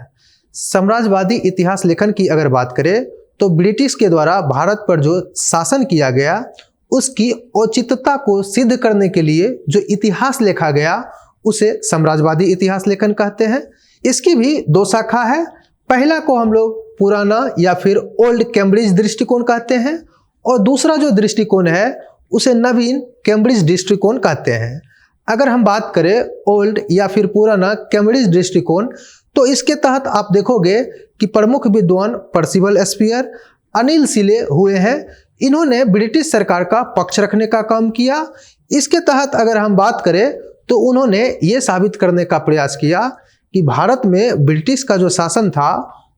साम्राज्यवादी इतिहास लेखन की अगर बात करें तो ब्रिटिश के द्वारा भारत पर जो शासन किया गया उसकी औचित्यता को सिद्ध करने के लिए जो इतिहास लिखा गया उसे साम्राज्यवादी इतिहास लेखन कहते हैं। इसकी भी 2 शाखा है। पहला को हम लोग पुराना या फिर ओल्ड कैम्ब्रिज दृष्टिकोण कहते हैं और दूसरा जो दृष्टिकोण है उसे नवीन कैम्ब्रिज दृष्टिकोण कहते हैं। अगर हम बात करें ओल्ड या फिर पुराना कैम्ब्रिज दृष्टिकोण तो इसके तहत आप देखोगे कि प्रमुख विद्वान पर्सिवल स्पीयर, अनिल सिले हुए हैं। इन्होंने ब्रिटिश सरकार का पक्ष रखने का काम किया। इसके तहत अगर हम बात करें तो उन्होंने ये साबित करने का प्रयास किया कि भारत में ब्रिटिश का जो शासन था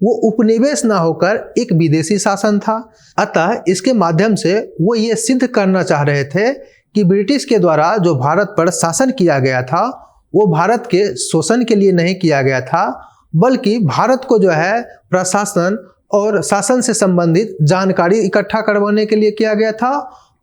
वो उपनिवेश ना होकर एक विदेशी शासन था। अतः इसके माध्यम से वो ये सिद्ध करना चाह रहे थे कि ब्रिटिश के द्वारा जो भारत पर शासन किया गया था वो भारत के शोषण के लिए नहीं किया गया था, बल्कि भारत को जो है प्रशासन और शासन से संबंधित जानकारी इकट्ठा करवाने के लिए किया गया था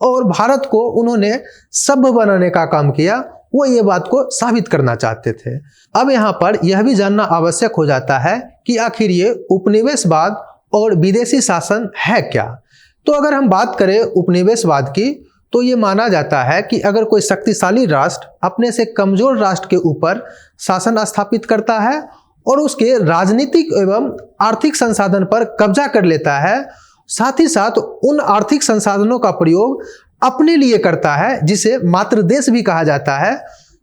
और भारत को उन्होंने सभ्य बनाने का काम किया। वो ये बात को साबित करना चाहते थे। अब यहाँ पर यह भी जानना आवश्यक हो जाता है कि आखिर ये उपनिवेशवाद और विदेशी शासन है क्या। तो अगर हम बात करें उपनिवेशवाद की तो ये माना जाता है कि अगर कोई शक्तिशाली राष्ट्र अपने से कमजोर राष्ट्र के ऊपर शासन स्थापित करता है और उसके राजनीतिक एवं आर्थिक संसाधन पर कब्जा कर लेता है, साथ ही साथ उन आर्थिक संसाधनों का प्रयोग अपने लिए करता है, जिसे मातृ देश भी कहा जाता है,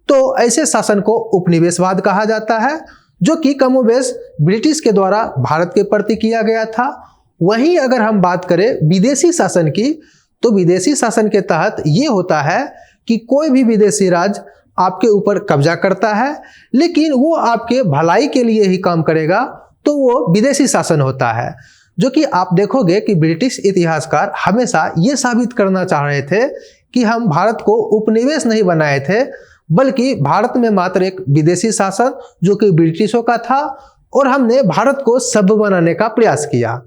तो ऐसे शासन को उपनिवेशवाद कहा जाता है, जो कि कमोबेश ब्रिटिश के द्वारा भारत के प्रति किया गया था। वहीं अगर हम बात करें विदेशी शासन की, तो विदेशी शासन के तहत ये होता है कि कोई भी विदेशी राज्य आपके ऊपर कब्जा करता है, लेकिन वो आपके भलाई के लिए ही काम करेगा, तो वो विदेशी शासन होता है। जो कि आप देखोगे कि ब्रिटिश इतिहासकार हमेशा ये साबित करना चाह रहे थे कि हम भारत को उपनिवेश नहीं बनाए थे, बल्कि भारत में मात्र एक विदेशी शासन जो कि ब्रिटिशों का था, और हमने भारत को सभ्य बनाने का प्रयास किया।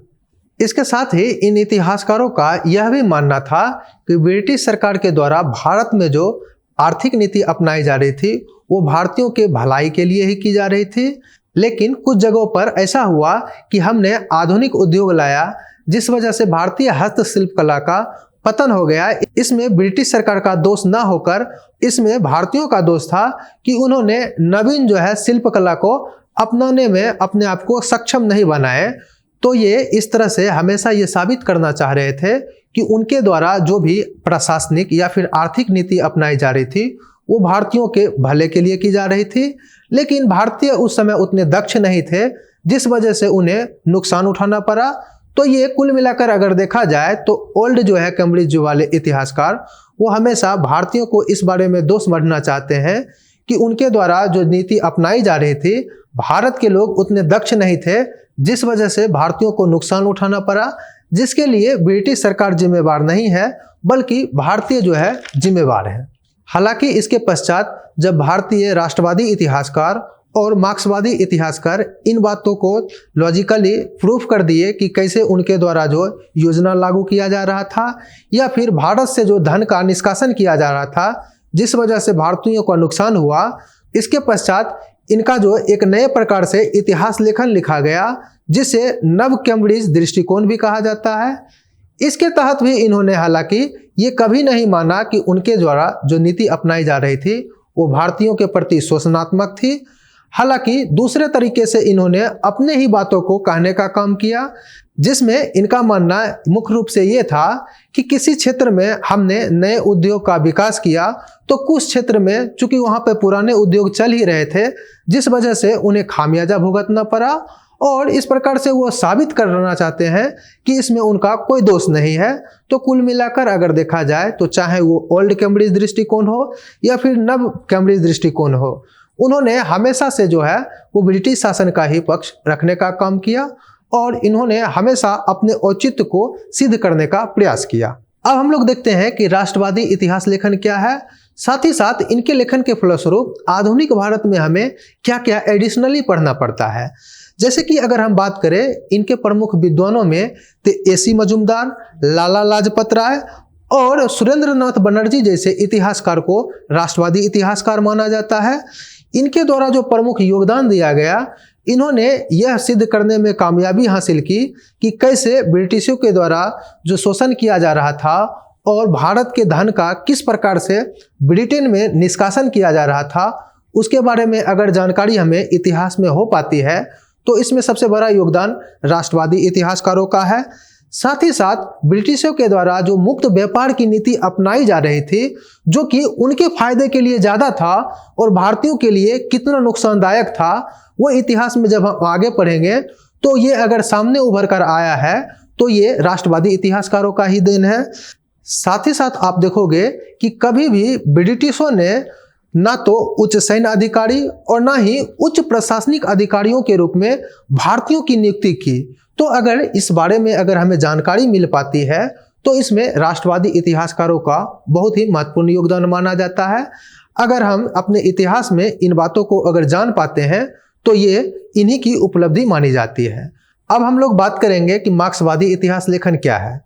इसके साथ ही इन इतिहासकारों का यह भी मानना था कि ब्रिटिश सरकार के द्वारा भारत में जो आर्थिक नीति अपनाई जा रही थी वो भारतीयों के भलाई के लिए ही की जा रही थी। लेकिन कुछ जगहों पर ऐसा हुआ कि हमने आधुनिक उद्योग लाया, जिस वजह से भारतीय हस्तशिल्प कला का पतन हो गया। इसमें ब्रिटिश सरकार का दोष ना होकर इसमें भारतीयों का दोष था कि उन्होंने नवीन जो है शिल्प कला को अपनाने में अपने आप को सक्षम नहीं बनाए। तो ये इस तरह से हमेशा ये साबित करना चाह रहे थे कि उनके द्वारा जो भी प्रशासनिक या फिर आर्थिक नीति अपनाई जा रही थी वो भारतीयों के भले के लिए की जा रही थी। लेकिन भारतीय उस समय उतने दक्ष नहीं थे, जिस वजह से उन्हें नुकसान उठाना पड़ा। तो ये कुल मिलाकर अगर देखा जाए तो ओल्ड जो है कैम्ब्रिज वाले इतिहासकार वो हमेशा भारतीयों को इस बारे में दोष मढ़ना चाहते हैं कि उनके द्वारा जो नीति अपनाई जा रही थी, भारत के लोग उतने दक्ष नहीं थे, जिस वजह से भारतीयों को नुकसान उठाना पड़ा, जिसके लिए ब्रिटिश सरकार जिम्मेवार नहीं है, बल्कि भारतीय जो है जिम्मेवार है। हालांकि इसके पश्चात जब भारतीय राष्ट्रवादी इतिहासकार और मार्क्सवादी इतिहासकार इन बातों को लॉजिकली प्रूफ कर दिए कि कैसे उनके द्वारा जो योजना लागू किया जा रहा था या फिर भारत से जो धन का निष्कासन किया जा रहा था, जिस वजह से भारतीयों को नुकसान हुआ, इसके पश्चात इनका जो एक नए प्रकार से इतिहास लेखन लिखा गया, जिसे नव कैम्ब्रिज दृष्टिकोण भी कहा जाता है। इसके तहत भी इन्होंने हालांकि ये कभी नहीं माना कि उनके द्वारा जो नीति अपनाई जा रही थी वो भारतीयों के प्रति शोषणात्मक थी। हालांकि दूसरे तरीके से इन्होंने अपने ही बातों को कहने का काम किया, जिसमें इनका मानना मुख्य रूप से ये था कि किसी क्षेत्र में हमने नए उद्योग का विकास किया तो कुछ क्षेत्र में चूंकि वहाँ पे पुराने उद्योग चल ही रहे थे, जिस वजह से उन्हें खामियाजा भुगतना पड़ा। और इस प्रकार से वो साबित करना चाहते हैं कि इसमें उनका कोई दोष नहीं है। तो कुल मिलाकर अगर देखा जाए तो चाहे वो ओल्ड कैम्ब्रिज दृष्टिकोण हो या फिर नव कैम्ब्रिज दृष्टिकोण हो, उन्होंने हमेशा से जो है वो ब्रिटिश शासन का ही पक्ष रखने का काम किया और इन्होंने हमेशा अपने औचित्य को सिद्ध करने का प्रयास किया। अब हम लोग देखते हैं कि राष्ट्रवादी इतिहास लेखन क्या है, साथ ही साथ इनके लेखन के फलस्वरूप आधुनिक भारत में हमें क्या क्या एडिशनली पढ़ना पड़ता है। जैसे कि अगर हम बात करें इनके प्रमुख विद्वानों में तो AC मजूमदार, लाला लाजपत राय और सुरेंद्रनाथ बनर्जी जैसे इतिहासकार को राष्ट्रवादी इतिहासकार माना जाता है। इनके द्वारा जो प्रमुख योगदान दिया गया, इन्होंने यह सिद्ध करने में कामयाबी हासिल की कि कैसे ब्रिटिशों के द्वारा जो शोषण किया जा रहा था और भारत के धन का किस प्रकार से ब्रिटेन में निष्कासन किया जा रहा था, उसके बारे में अगर जानकारी हमें इतिहास में हो पाती है तो इसमें सबसे बड़ा योगदान राष्ट्रवादी इतिहासकारों का है। साथ ही साथ ब्रिटिशों के द्वारा जो मुक्त व्यापार की नीति अपनाई जा रही थी, जो कि उनके फायदे के लिए ज़्यादा था और भारतीयों के लिए कितना नुकसानदायक था, वो इतिहास में जब हम आगे पढ़ेंगे तो ये अगर सामने उभर कर आया है तो ये राष्ट्रवादी इतिहासकारों का ही देन है। साथ ही साथ आप देखोगे कि कभी भी ब्रिटिशों ने ना तो उच्च सैन्य अधिकारी और ना ही उच्च प्रशासनिक अधिकारियों के रूप में भारतीयों की नियुक्ति की। तो अगर इस बारे में अगर हमें जानकारी मिल पाती है तो इसमें राष्ट्रवादी इतिहासकारों का बहुत ही महत्वपूर्ण योगदान माना जाता है। अगर हम अपने इतिहास में इन बातों को अगर जान पाते हैं तो ये इन्हीं की उपलब्धि मानी जाती है। अब हम लोग बात करेंगे कि मार्क्सवादी इतिहास लेखन क्या है।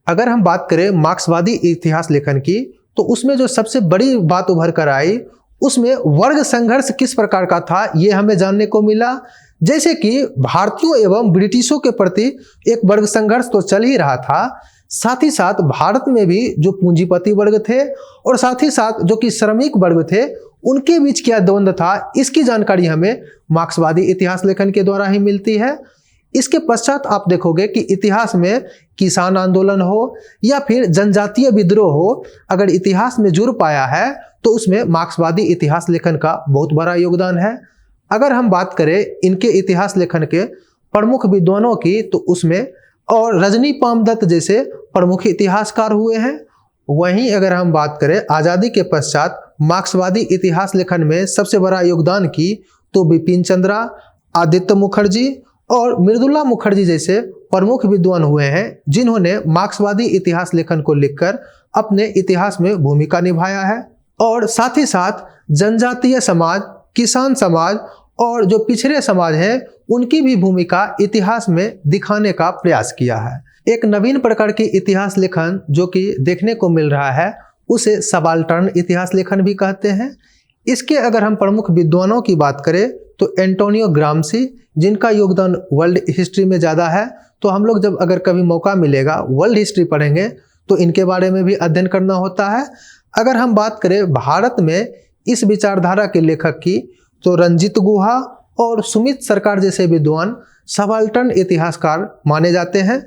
अगर हम बात करें मार्क्सवादी इतिहास लेखन की तो उसमें जो सबसे बड़ी बात उभर कर आई, उसमें वर्ग संघर्ष किस प्रकार का था ये हमें जानने को मिला। जैसे कि भारतीयों एवं ब्रिटिशों के प्रति एक वर्ग संघर्ष तो चल ही रहा था, साथ ही साथ भारत में भी जो पूंजीपति वर्ग थे और साथ ही साथ जो कि श्रमिक वर्ग थे, उनके बीच क्या द्वंद्व था, इसकी जानकारी हमें मार्क्सवादी इतिहास लेखन के द्वारा ही मिलती है। इसके पश्चात आप देखोगे कि इतिहास में किसान आंदोलन हो या फिर जनजातीय विद्रोह हो, अगर इतिहास में जुड़ पाया है तो उसमें मार्क्सवादी इतिहास लेखन का बहुत बड़ा योगदान है। अगर हम बात करें इनके इतिहास लेखन के प्रमुख विद्वानों की, तो उसमें और रजनी पामदत्त जैसे प्रमुख इतिहासकार हुए हैं। वहीं अगर हम बात करें आज़ादी के पश्चात मार्क्सवादी इतिहास लेखन में सबसे बड़ा योगदान की, तो बिपिन चंद्रा, आदित्य मुखर्जी और मृदुला मुखर्जी जैसे प्रमुख विद्वान हुए हैं, जिन्होंने मार्क्सवादी इतिहास लेखन को लिखकर अपने इतिहास में भूमिका निभाया है। और साथ ही साथ जनजातीय समाज, किसान समाज और जो पिछड़े समाज हैं, उनकी भी भूमिका इतिहास में दिखाने का प्रयास किया है। एक नवीन प्रकार की इतिहास लेखन जो कि देखने को मिल रहा है, उसे सबाल्टर्न इतिहास लेखन भी कहते हैं। इसके अगर हम प्रमुख विद्वानों की बात करें तो एंटोनियो ग्राम्सी, जिनका योगदान वर्ल्ड हिस्ट्री में ज़्यादा है, तो हम लोग जब अगर कभी मौका मिलेगा वर्ल्ड हिस्ट्री पढ़ेंगे तो इनके बारे में भी अध्ययन करना होता है। अगर हम बात करें भारत में इस विचारधारा के लेखक की, तो रंजीत गुहा और सुमित सरकार जैसे विद्वान सबाल्टर्न इतिहासकार माने जाते हैं।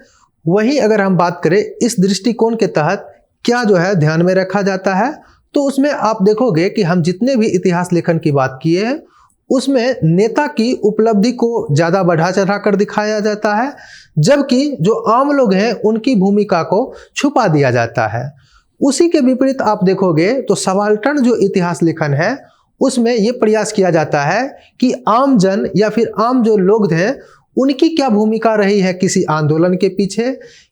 वहीं अगर हम बात करें इस दृष्टिकोण के तहत क्या जो है ध्यान में रखा जाता है, तो उसमें आप देखोगे कि हम जितने भी इतिहास लेखन की बात किए हैं, उसमें नेता की उपलब्धि को ज़्यादा बढ़ा चढ़ा कर दिखाया जाता है, जबकि जो आम लोग हैं उनकी भूमिका को छुपा दिया जाता है। उसी के विपरीत आप देखोगे तो सबाल्टर्न जो इतिहास लेखन है, उसमें ये प्रयास किया जाता है कि आम जन या फिर आम जो लोग हैं, उनकी क्या भूमिका रही है किसी आंदोलन के पीछे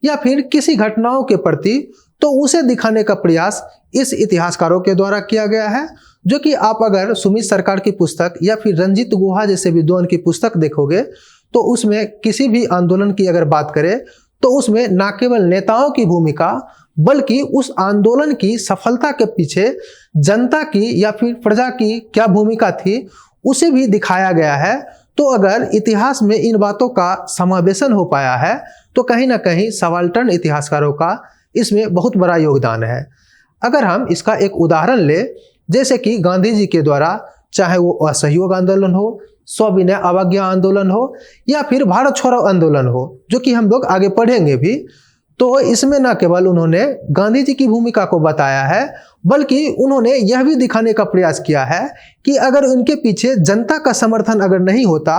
या फिर किसी घटनाओं के प्रति, तो उसे दिखाने का प्रयास इस इतिहासकारों के द्वारा किया गया है। जो कि आप अगर सुमित सरकार की पुस्तक या फिर रंजीत गुहा जैसे विद्वान की पुस्तक देखोगे, तो उसमें किसी भी आंदोलन की अगर बात करें तो उसमें न केवल नेताओं की भूमिका, बल्कि उस आंदोलन की सफलता के पीछे जनता की या फिर प्रजा की क्या भूमिका थी, उसे भी दिखाया गया है। तो अगर इतिहास में इन बातों का समावेशन हो पाया है, तो कहीं ना कहीं सबाल्टर्न इतिहासकारों का इसमें बहुत बड़ा योगदान है। अगर हम इसका एक उदाहरण ले, जैसे कि गांधी जी के द्वारा चाहे वो असहयोग आंदोलन हो, सविनय अवज्ञा आंदोलन हो या फिर भारत छोड़ो आंदोलन हो, जो कि हम लोग आगे पढ़ेंगे भी, तो इसमें न केवल उन्होंने गांधी जी की भूमिका को बताया है, बल्कि उन्होंने यह भी दिखाने का प्रयास किया है कि अगर उनके पीछे जनता का समर्थन अगर नहीं होता,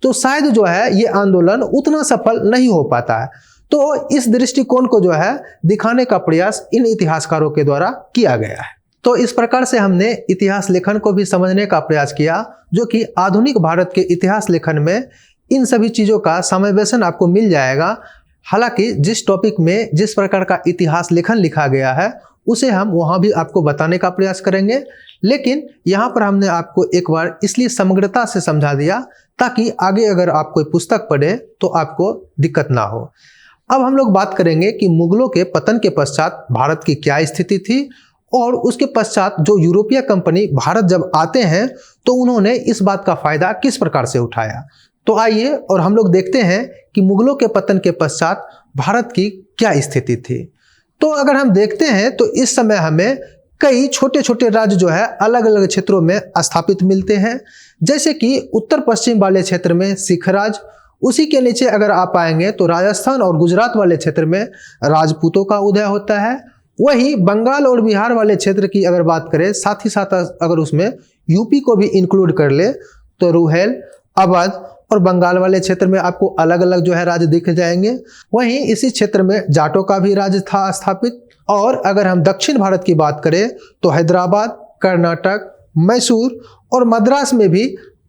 तो शायद जो है ये आंदोलन उतना सफल नहीं हो पाता है। तो इस दृष्टिकोण को जो है दिखाने का प्रयास इन इतिहासकारों के द्वारा किया गया है। तो इस प्रकार से हमने इतिहास लेखन को भी समझने का प्रयास किया, जो कि आधुनिक भारत के इतिहास लेखन में इन सभी चीज़ों का समावेशन आपको मिल जाएगा। हालांकि जिस टॉपिक में जिस प्रकार का इतिहास लेखन लिखा गया है, उसे हम वहाँ भी आपको बताने का प्रयास करेंगे, लेकिन यहाँ पर हमने आपको एक बार इसलिए समग्रता से समझा दिया ताकि आगे अगर आप कोई पुस्तक पढ़े तो आपको दिक्कत ना हो। अब हम लोग बात करेंगे कि मुगलों के पतन के पश्चात भारत की क्या स्थिति थी और उसके पश्चात जो यूरोपीय कंपनी भारत जब आते हैं तो उन्होंने इस बात का फायदा किस प्रकार से उठाया। तो आइए और हम लोग देखते हैं कि मुगलों के पतन के पश्चात भारत की क्या स्थिति थी। तो अगर हम देखते हैं तो इस समय हमें कई छोटे छोटे राज्य जो है अलग अलग क्षेत्रों में स्थापित मिलते हैं, जैसे कि उत्तर पश्चिम वाले क्षेत्र में सिख राज, उसी के नीचे अगर आप आएंगे तो राजस्थान और गुजरात वाले क्षेत्र में राजपूतों का उदय होता है। वही बंगाल और बिहार वाले क्षेत्र की अगर बात करें, साथ ही साथ अगर उसमें यूपी को भी इंक्लूड कर ले, तो रुहेल, अवध और बंगाल वाले क्षेत्र में आपको अलग अलग जो है राज्य दिख जाएंगे। वहीं इसी क्षेत्र में जाटों का भी राज्य था स्थापित। और अगर हम दक्षिण भारत की बात करें तो हैदराबाद, कर्नाटक, मैसूर और मद्रास में भी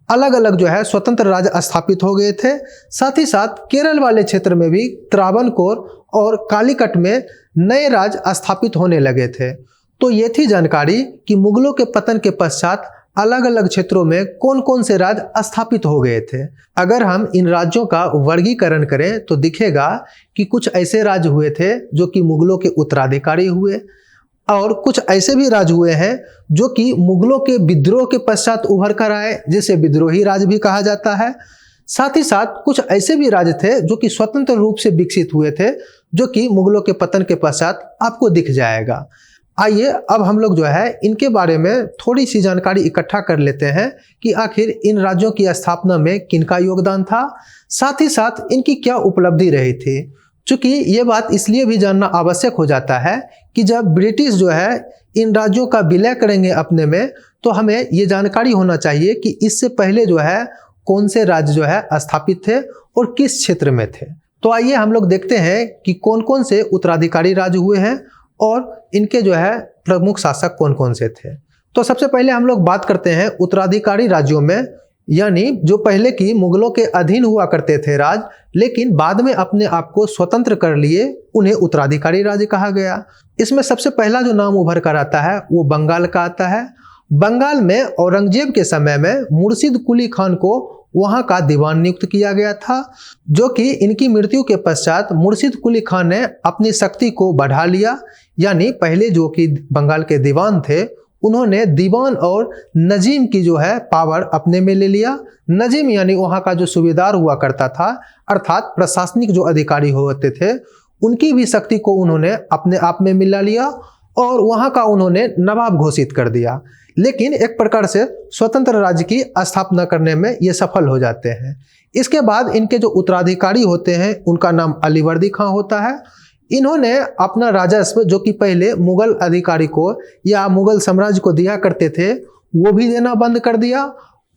अलग अलग जो है स्वतंत्र राज्य स्थापित हो गए थे। साथ ही साथ केरल वाले क्षेत्र में भी त्रावणकोर और कालीकट में नए राज्य स्थापित होने लगे थे। तो ये थी जानकारी कि मुगलों के पतन के पश्चात अलग अलग क्षेत्रों में कौन कौन से राज्य स्थापित हो गए थे। अगर हम इन राज्यों का वर्गीकरण करें तो दिखेगा कि कुछ ऐसे राज्य हुए थे जो कि मुगलों के उत्तराधिकारी हुए, और कुछ ऐसे भी राज्य हुए हैं जो कि मुगलों के विद्रोह के पश्चात उभर कर आए, जिसे विद्रोही राज्य भी कहा जाता है। साथ ही साथ कुछ ऐसे भी राज्य थे जो कि स्वतंत्र रूप से विकसित हुए थे, जो कि मुगलों के पतन के पश्चात आपको दिख जाएगा। आइए अब हम लोग जो है इनके बारे में थोड़ी सी जानकारी इकट्ठा कर लेते हैं कि आखिर इन राज्यों की स्थापना में किनका योगदान था, साथ ही साथ इनकी क्या उपलब्धि रही थी। चूंकि ये बात इसलिए भी जानना आवश्यक हो जाता है कि जब ब्रिटिश जो है इन राज्यों का विलय करेंगे अपने में, तो हमें ये जानकारी होना चाहिए कि इससे पहले जो है कौन से राज्य जो है स्थापित थे और किस क्षेत्र में थे। तो आइए हम लोग देखते हैं कि कौन कौन से उत्तराधिकारी राज्य हुए हैं और इनके जो है प्रमुख शासक कौन कौन से थे। तो सबसे पहले हम लोग बात करते हैं उत्तराधिकारी राज्यों में, यानी जो पहले की मुगलों के अधीन हुआ करते थे राज्य, लेकिन बाद में अपने आप को स्वतंत्र कर लिए, उन्हें उत्तराधिकारी राज्य कहा गया। इसमें सबसे पहला जो नाम उभर कर आता है वो बंगाल का आता है। बंगाल में औरंगजेब के समय में मुर्शिद कुली खान को वहां का दीवान नियुक्त किया गया था, जो कि इनकी मृत्यु के पश्चात मुर्शिद कुली खान ने अपनी शक्ति को बढ़ा लिया। यानी पहले जो कि बंगाल के दीवान थे, उन्होंने दीवान और नजीम की जो है पावर अपने में ले लिया। नजीम यानी वहाँ का जो सूबेदार हुआ करता था, अर्थात प्रशासनिक जो अधिकारी होते थे, उनकी भी शक्ति को उन्होंने अपने आप में मिला लिया और वहाँ का उन्होंने नवाब घोषित कर दिया। लेकिन एक प्रकार से स्वतंत्र राज्य की स्थापना करने में ये सफल हो जाते हैं। इसके बाद इनके जो उत्तराधिकारी होते हैं उनका नाम अलीवर्दी खां होता है। इन्होंने अपना राजस्व जो कि पहले मुगल अधिकारी को या मुगल साम्राज्य को दिया करते थे, वो भी देना बंद कर दिया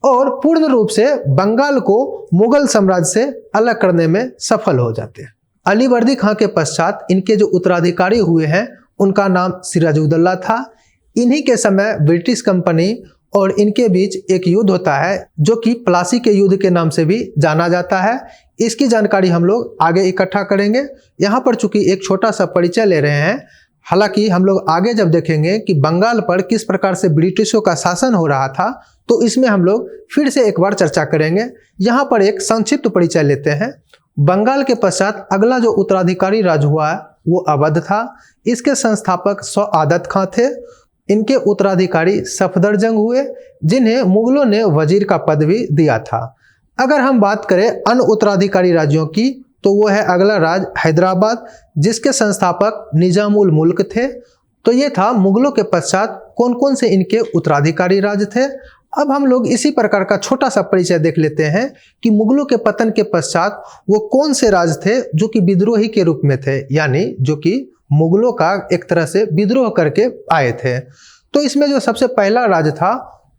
और पूर्ण रूप से बंगाल को मुगल साम्राज्य से अलग करने में सफल हो जाते हैं। अलीवर्दी खां के पश्चात इनके जो उत्तराधिकारी हुए हैं उनका नाम सिराजुद्दौला था। इन्हीं के समय ब्रिटिश कंपनी और इनके बीच एक युद्ध होता है जो कि प्लासी के युद्ध के नाम से भी जाना जाता है। इसकी जानकारी हम लोग आगे इकट्ठा करेंगे। यहाँ पर चूंकि एक छोटा सा परिचय ले रहे हैं, हालांकि हम लोग आगे जब देखेंगे कि बंगाल पर किस प्रकार से ब्रिटिशों का शासन हो रहा था, तो इसमें हम लोग फिर से एक बार चर्चा करेंगे। यहाँ पर एक संक्षिप्त परिचय लेते हैं। बंगाल के पश्चात अगला जो उत्तराधिकारी राज्य हुआ वो अवध था। इसके संस्थापक सआदत खां थे। इनके उत्तराधिकारी सफदरजंग हुए, जिन्हें मुगलों ने वजीर का पद भी दिया था। अगर हम बात करें अन्य उत्तराधिकारी राज्यों की, तो वो है अगला राज्य हैदराबाद, जिसके संस्थापक निजाम उल मुल्क थे। तो ये था मुगलों के पश्चात कौन कौन से इनके उत्तराधिकारी राज्य थे। अब हम लोग इसी प्रकार का छोटा सा परिचय देख लेते हैं कि मुगलों के पतन के पश्चात वो कौन से राज्य थे जो कि विद्रोही के रूप में थे, यानी जो कि मुगलों का एक तरह से विद्रोह करके आए थे। तो इसमें जो सबसे पहला राज्य था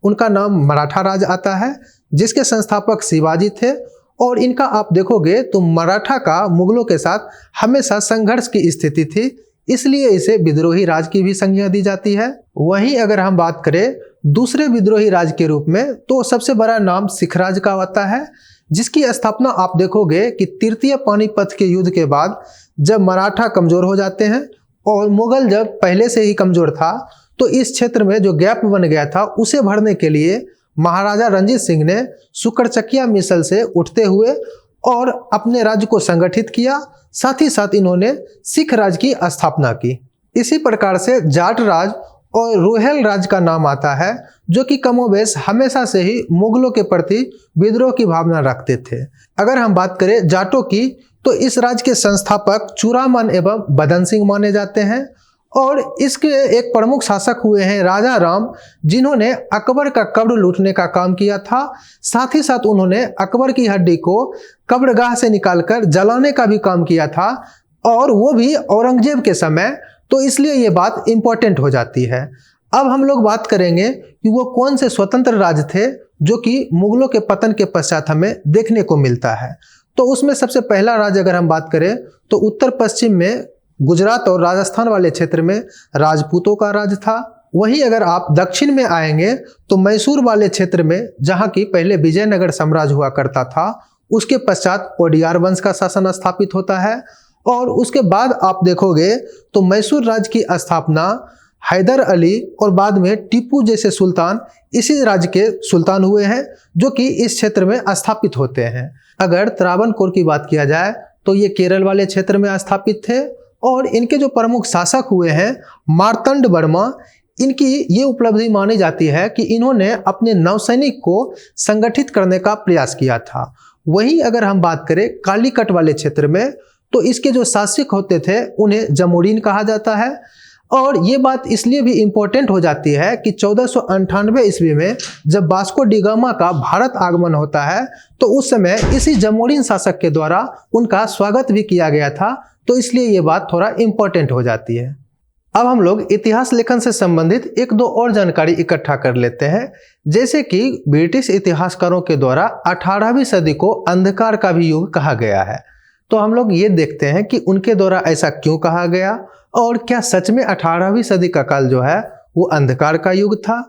उनका नाम मराठा राज्य आता है, जिसके संस्थापक शिवाजी थे। और इनका आप देखोगे तो मराठा का मुगलों के साथ हमेशा संघर्ष की स्थिति थी, इसलिए इसे विद्रोही राज्य की भी संज्ञा दी जाती है। वहीं अगर हम बात करें दूसरे विद्रोही राज्य के रूप में, तो सबसे बड़ा नाम सिख राज्य का आता है, जिसकी स्थापना आप देखोगे कि तृतीय पानीपत के युद्ध के बाद जब मराठा कमजोर हो जाते हैं और मुगल जब पहले से ही कमजोर था, तो इस क्षेत्र में जो गैप बन गया था उसे भरने के लिए महाराजा रंजीत सिंह ने सुकरचकिया मिसल से उठते हुए और अपने राज्य को संगठित किया। साथ ही साथ इन्होंने सिख राज्य की स्थापना की। इसी प्रकार से जाट राज्य और रोहेल राज्य का नाम आता है, जो कि कमोबेश हमेशा से ही मुगलों के प्रति विद्रोह की भावना रखते थे। अगर हम बात करें जाटों की, तो इस राज्य के संस्थापक चूड़ामन एवं बदन सिंह माने जाते हैं और इसके एक प्रमुख शासक हुए हैं राजा राम, जिन्होंने अकबर का कब्र लूटने का काम किया था। साथ ही साथ उन्होंने अकबर की हड्डी को कब्रगाह से निकालकर जलाने का भी काम किया था, और वो भी औरंगजेब के समय। तो इसलिए ये बात इंपॉर्टेंट हो जाती है। अब हम लोग बात करेंगे कि वो कौन से स्वतंत्र राज्य थे जो कि मुगलों के पतन के पश्चात हमें देखने को मिलता है। तो उसमें सबसे पहला राज्य अगर हम बात करें तो उत्तर पश्चिम में गुजरात और राजस्थान वाले क्षेत्र में राजपूतों का राज्य था। वहीं अगर आप दक्षिण में आएंगे तो मैसूर वाले क्षेत्र में, जहाँ की पहले विजयनगर साम्राज्य हुआ करता था, उसके पश्चात ओडियार वंश का शासन स्थापित होता है। और उसके बाद आप देखोगे तो मैसूर राज्य की स्थापना हैदर अली और बाद में टीपू जैसे सुल्तान इसी राज्य के सुल्तान हुए हैं, जो कि इस क्षेत्र में स्थापित होते हैं। अगर त्रावणकोर की बात किया जाए तो ये केरल वाले क्षेत्र में स्थापित थे और इनके जो प्रमुख शासक हुए हैं मार्तंड वर्मा, इनकी ये उपलब्धि मानी जाती है कि इन्होंने अपने नौसैनिक को संगठित करने का प्रयास किया था। वहीं अगर हम बात करें कालीकट वाले क्षेत्र में, तो इसके जो शासक होते थे उन्हें जमोरिन कहा जाता है। और ये बात इसलिए भी इम्पोर्टेंट हो जाती है कि 1498 ईस्वी में जब वास्को डी गामा का भारत आगमन होता है, तो उस समय इसी जमोरिन शासक के द्वारा उनका स्वागत भी किया गया था। तो इसलिए ये बात थोड़ा इम्पोर्टेंट हो जाती है। अब हम लोग इतिहास लेखन से संबंधित एक दो और जानकारी इकट्ठा कर लेते हैं। जैसे कि ब्रिटिश इतिहासकारों के द्वारा 18वीं सदी को अंधकार का भी युग कहा गया है। तो हम लोग ये देखते हैं कि उनके द्वारा ऐसा क्यों कहा गया और क्या सच में 18वीं सदी का काल जो है वो अंधकार का युग था।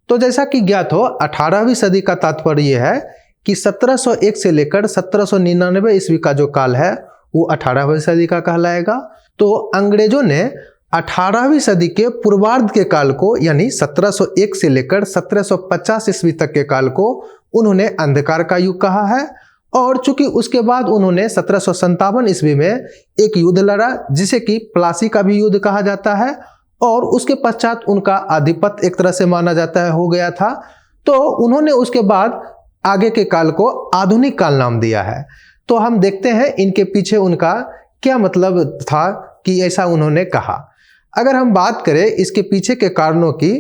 तो जैसा कि ज्ञात हो, 18वीं सदी का तात्पर्य यह है कि 1701 से लेकर 1799 ईस्वी का जो काल है वो 18वीं सदी का कहलाएगा। तो अंग्रेजों ने 18वीं सदी के पूर्वार्ध के काल को यानी 1701 से लेकर 1750 ईस्वी तक के काल को उन्होंने अंधकार का युग कहा है। और चूंकि उसके बाद उन्होंने 1757 ईस्वी में एक युद्ध लड़ा जिसे कि प्लासी का भी युद्ध कहा जाता है, और उसके पश्चात उनका आधिपत्य एक तरह से माना जाता है हो गया था। तो उन्होंने उसके बाद आगे के काल को आधुनिक काल नाम दिया है। तो हम देखते हैं इनके पीछे उनका क्या मतलब था कि ऐसा उन्होंने कहा। अगर हम बात करें इसके पीछे के कारणों की,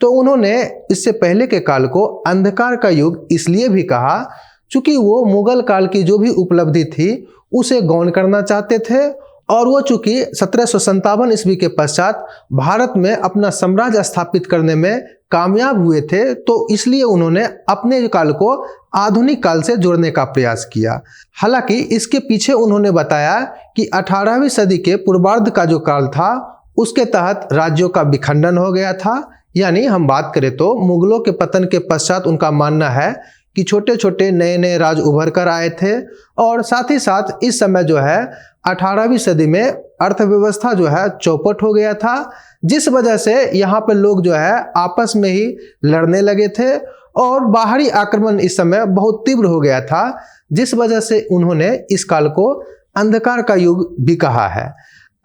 तो उन्होंने इससे पहले के काल को अंधकार का युग इसलिए भी कहा चूंकि वो मुगल काल की जो भी उपलब्धि थी उसे गौण करना चाहते थे, और वो चूंकि 1757 ईस्वी के पश्चात भारत में अपना साम्राज्य स्थापित करने में कामयाब हुए थे, तो इसलिए उन्होंने अपने काल को आधुनिक काल से जोड़ने का प्रयास किया। हालांकि इसके पीछे उन्होंने बताया कि 18वीं सदी के पूर्वार्ध का जो काल था उसके तहत राज्यों का विखंडन हो गया था। यानी हम बात करें तो मुगलों के पतन के पश्चात उनका मानना है कि छोटे छोटे नए नए राज उभर कर आए थे, और साथ ही साथ इस समय जो है 18वीं सदी में अर्थव्यवस्था जो है चौपट हो गया था, जिस वजह से यहाँ पर लोग जो है आपस में ही लड़ने लगे थे और बाहरी आक्रमण इस समय बहुत तीव्र हो गया था, जिस वजह से उन्होंने इस काल को अंधकार का युग भी कहा है।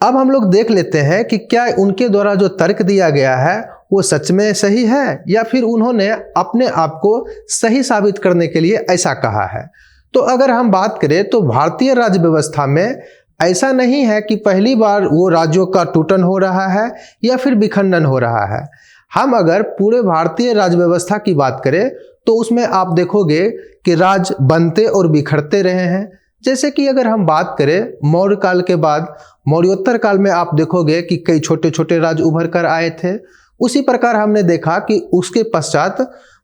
अब हम लोग देख लेते हैं कि क्या उनके द्वारा जो तर्क दिया गया है वो सच में सही है या फिर उन्होंने अपने आप को सही साबित करने के लिए ऐसा कहा है। तो अगर हम बात करें तो भारतीय राज्य व्यवस्था में ऐसा नहीं है कि पहली बार वो राज्यों का टूटन हो रहा है या फिर विखंडन हो रहा है। हम अगर पूरे भारतीय राज्य व्यवस्था की बात करें तो उसमें आप देखोगे कि राज्य बनते और बिखरते रहे हैं। जैसे कि अगर हम बात करें मौर्य काल के बाद मौर्योत्तर काल में आप देखोगे कि कई छोटे छोटे राज्य उभर कर आए थे। उसी प्रकार हमने देखा कि उसके पश्चात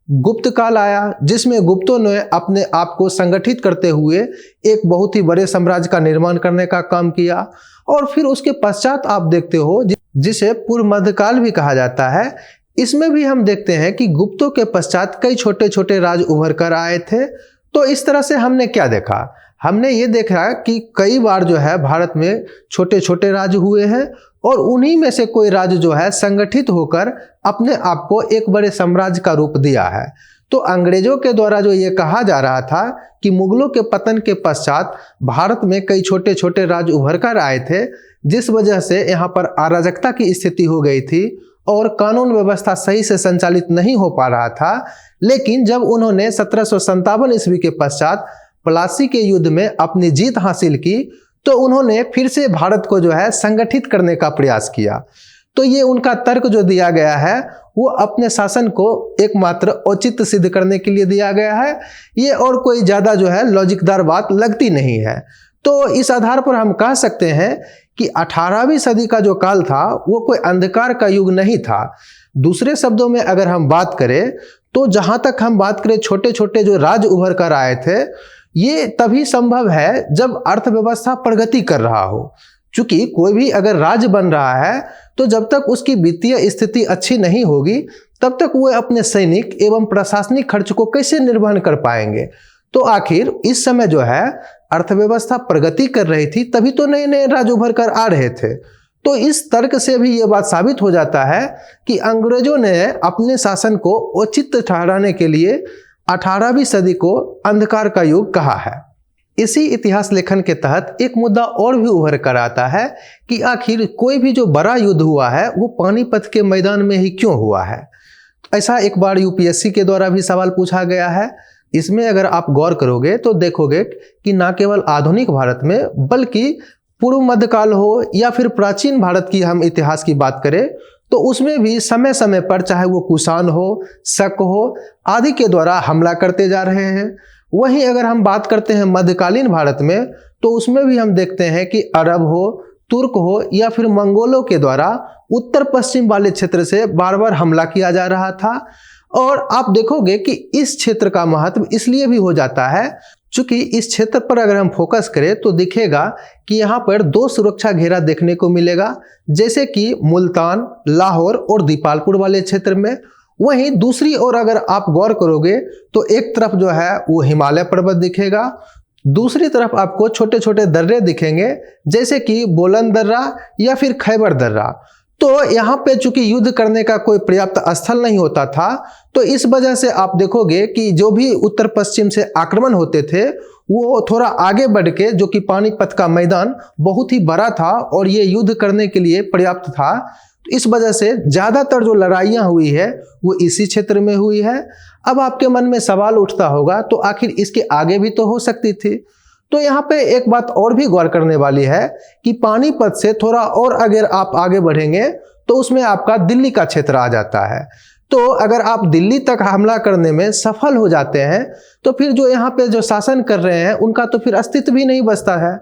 गुप्त काल आया, जिसमें गुप्तों ने अपने आप को संगठित करते हुए एक बहुत ही बड़े साम्राज्य का निर्माण करने का काम किया। और फिर उसके पश्चात आप देखते हो जिसे पूर्व मध्यकाल भी कहा जाता है, इसमें भी हम देखते हैं कि गुप्तों के पश्चात कई छोटे छोटे राज्य उभर कर आए थे। तो इस तरह से हमने क्या देखा, हमने ये देखा कि कई बार जो है भारत में छोटे छोटे राज्य हुए हैं और उन्हीं में से कोई राज्य जो है संगठित होकर अपने आप को एक बड़े साम्राज्य का रूप दिया है। तो अंग्रेजों के द्वारा जो ये कहा जा रहा था कि मुगलों के पतन के पश्चात भारत में कई छोटे छोटे राज्य उभर कर आए थे, जिस वजह से यहाँ पर अराजकता की स्थिति हो गई थी और कानून व्यवस्था सही से संचालित नहीं हो पा रहा था। लेकिन जब उन्होंने 1757 ईस्वी के पश्चात प्लासी के युद्ध में अपनी जीत हासिल की, तो उन्होंने फिर से भारत को जो है संगठित करने का प्रयास किया। तो ये उनका तर्क जो दिया गया है वो अपने शासन को एकमात्र औचित्य सिद्ध करने के लिए दिया गया है। ये और कोई ज़्यादा जो है लॉजिकदार बात लगती नहीं है। तो इस आधार पर हम कह सकते हैं कि 18वीं सदी का जो काल था वो कोई अंधकार का युग नहीं था। दूसरे शब्दों में अगर हम बात करें तो जहाँ तक हम बात करें छोटे छोटे जो राज्य उभर कर आए थे, ये तभी संभव है जब अर्थव्यवस्था प्रगति कर रहा हो। चूंकि कोई भी अगर राज्य बन रहा है तो जब तक उसकी वित्तीय स्थिति अच्छी नहीं होगी तब तक वो अपने सैनिक एवं प्रशासनिक खर्च को कैसे निर्वहन कर पाएंगे। तो आखिर इस समय जो है अर्थव्यवस्था प्रगति कर रही थी, तभी तो नए नए राज्य उभर कर आ रहे थे। तो इस तर्क से भी ये बात साबित हो जाता है कि अंग्रेजों ने अपने शासन को औचित्य ठहराने के लिए 18वीं सदी को अंधकार का युग कहा है। इसी इतिहास लेखन के तहत एक मुद्दा और भी उभर कर आता है कि आखिर कोई भी जो बड़ा युद्ध हुआ है वो पानीपत के मैदान में ही क्यों हुआ है। ऐसा एक बार यूपीएससी के द्वारा भी सवाल पूछा गया है। इसमें अगर आप गौर करोगे तो देखोगे कि न केवल आधुनिक भारत में बल्कि पूर्व मध्यकाल हो या फिर प्राचीन भारत की हम इतिहास की बात करें तो उसमें भी समय समय पर चाहे वो कुषाण हो, शक हो आदि के द्वारा हमला करते जा रहे हैं। वहीं अगर हम बात करते हैं मध्यकालीन भारत में तो उसमें भी हम देखते हैं कि अरब हो, तुर्क हो या फिर मंगोलों के द्वारा उत्तर पश्चिम वाले क्षेत्र से बार बार हमला किया जा रहा था। और आप देखोगे कि इस क्षेत्र का महत्व इसलिए भी हो जाता है चूंकि इस क्षेत्र पर अगर हम फोकस करें तो दिखेगा कि यहाँ पर 2 सुरक्षा घेरा देखने को मिलेगा, जैसे कि मुल्तान, लाहौर और दीपालपुर वाले क्षेत्र में। वहीं दूसरी ओर अगर आप गौर करोगे तो एक तरफ जो है वो हिमालय पर्वत दिखेगा, दूसरी तरफ आपको छोटे छोटे दर्रे दिखेंगे जैसे कि बोलन दर्रा या फिर खैबर दर्रा। तो यहाँ पे चूंकि युद्ध करने का कोई पर्याप्त स्थल नहीं होता था तो इस वजह से आप देखोगे कि जो भी उत्तर पश्चिम से आक्रमण होते थे वो थोड़ा आगे बढ़ के, जो कि पानीपत का मैदान बहुत ही बड़ा था और ये युद्ध करने के लिए पर्याप्त था, तो इस वजह से ज़्यादातर जो लड़ाइयाँ हुई है वो इसी क्षेत्र में हुई है। अब आपके मन में सवाल उठता होगा तो आखिर इसके आगे भी तो हो सकती थी। तो यहाँ पे एक बात और भी गौर करने वाली है कि पानीपत से थोड़ा और अगर आप आगे बढ़ेंगे तो उसमें आपका दिल्ली का क्षेत्र आ जाता है। तो अगर आप दिल्ली तक हमला करने में सफल हो जाते हैं तो फिर जो यहाँ पे जो शासन कर रहे हैं उनका तो फिर अस्तित्व भी नहीं बचता है।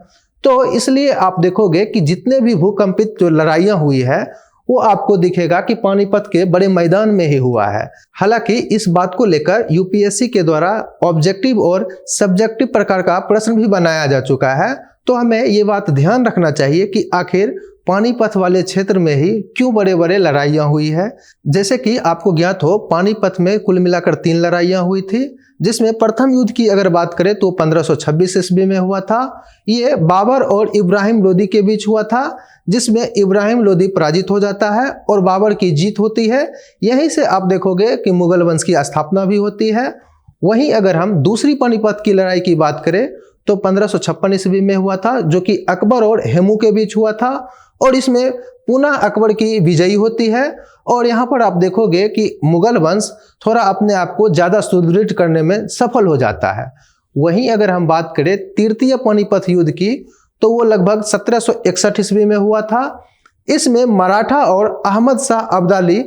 तो इसलिए आप देखोगे कि जितने भी भूकंपित जो लड़ाइयाँ हुई है वो आपको दिखेगा कि पानीपत के बड़े मैदान में ही हुआ है। हालांकि इस बात को लेकर यूपीएससी के द्वारा ऑब्जेक्टिव और सब्जेक्टिव प्रकार का प्रश्न भी बनाया जा चुका है। तो हमें ये बात ध्यान रखना चाहिए कि आखिर पानीपत वाले क्षेत्र में ही क्यों बड़े बड़े लड़ाइयाँ हुई है। जैसे कि आपको ज्ञात हो पानीपत में कुल मिलाकर 3 लड़ाइयाँ हुई थी, जिसमें प्रथम युद्ध की अगर बात करें तो 1526 ईस्वी में हुआ था। ये बाबर और इब्राहिम लोदी के बीच हुआ था, जिसमें इब्राहिम लोदी पराजित हो जाता है और बाबर की जीत होती है। यहीं से आप देखोगे कि मुगल वंश की स्थापना भी होती है। वहीं अगर हम दूसरी पानीपत की लड़ाई की बात करें तो 1556 ईस्वी में हुआ था, जो कि अकबर और हेमू के बीच हुआ था और इसमें पुनः अकबर की विजयी होती है। और यहाँ पर आप देखोगे कि मुगल वंश थोड़ा अपने आप को ज़्यादा सुदृढ़ करने में सफल हो जाता है। वहीं अगर हम बात करें तृतीय पानीपत युद्ध की तो वो लगभग 1761 ईस्वी में हुआ था। इसमें मराठा और अहमद शाह अब्दाली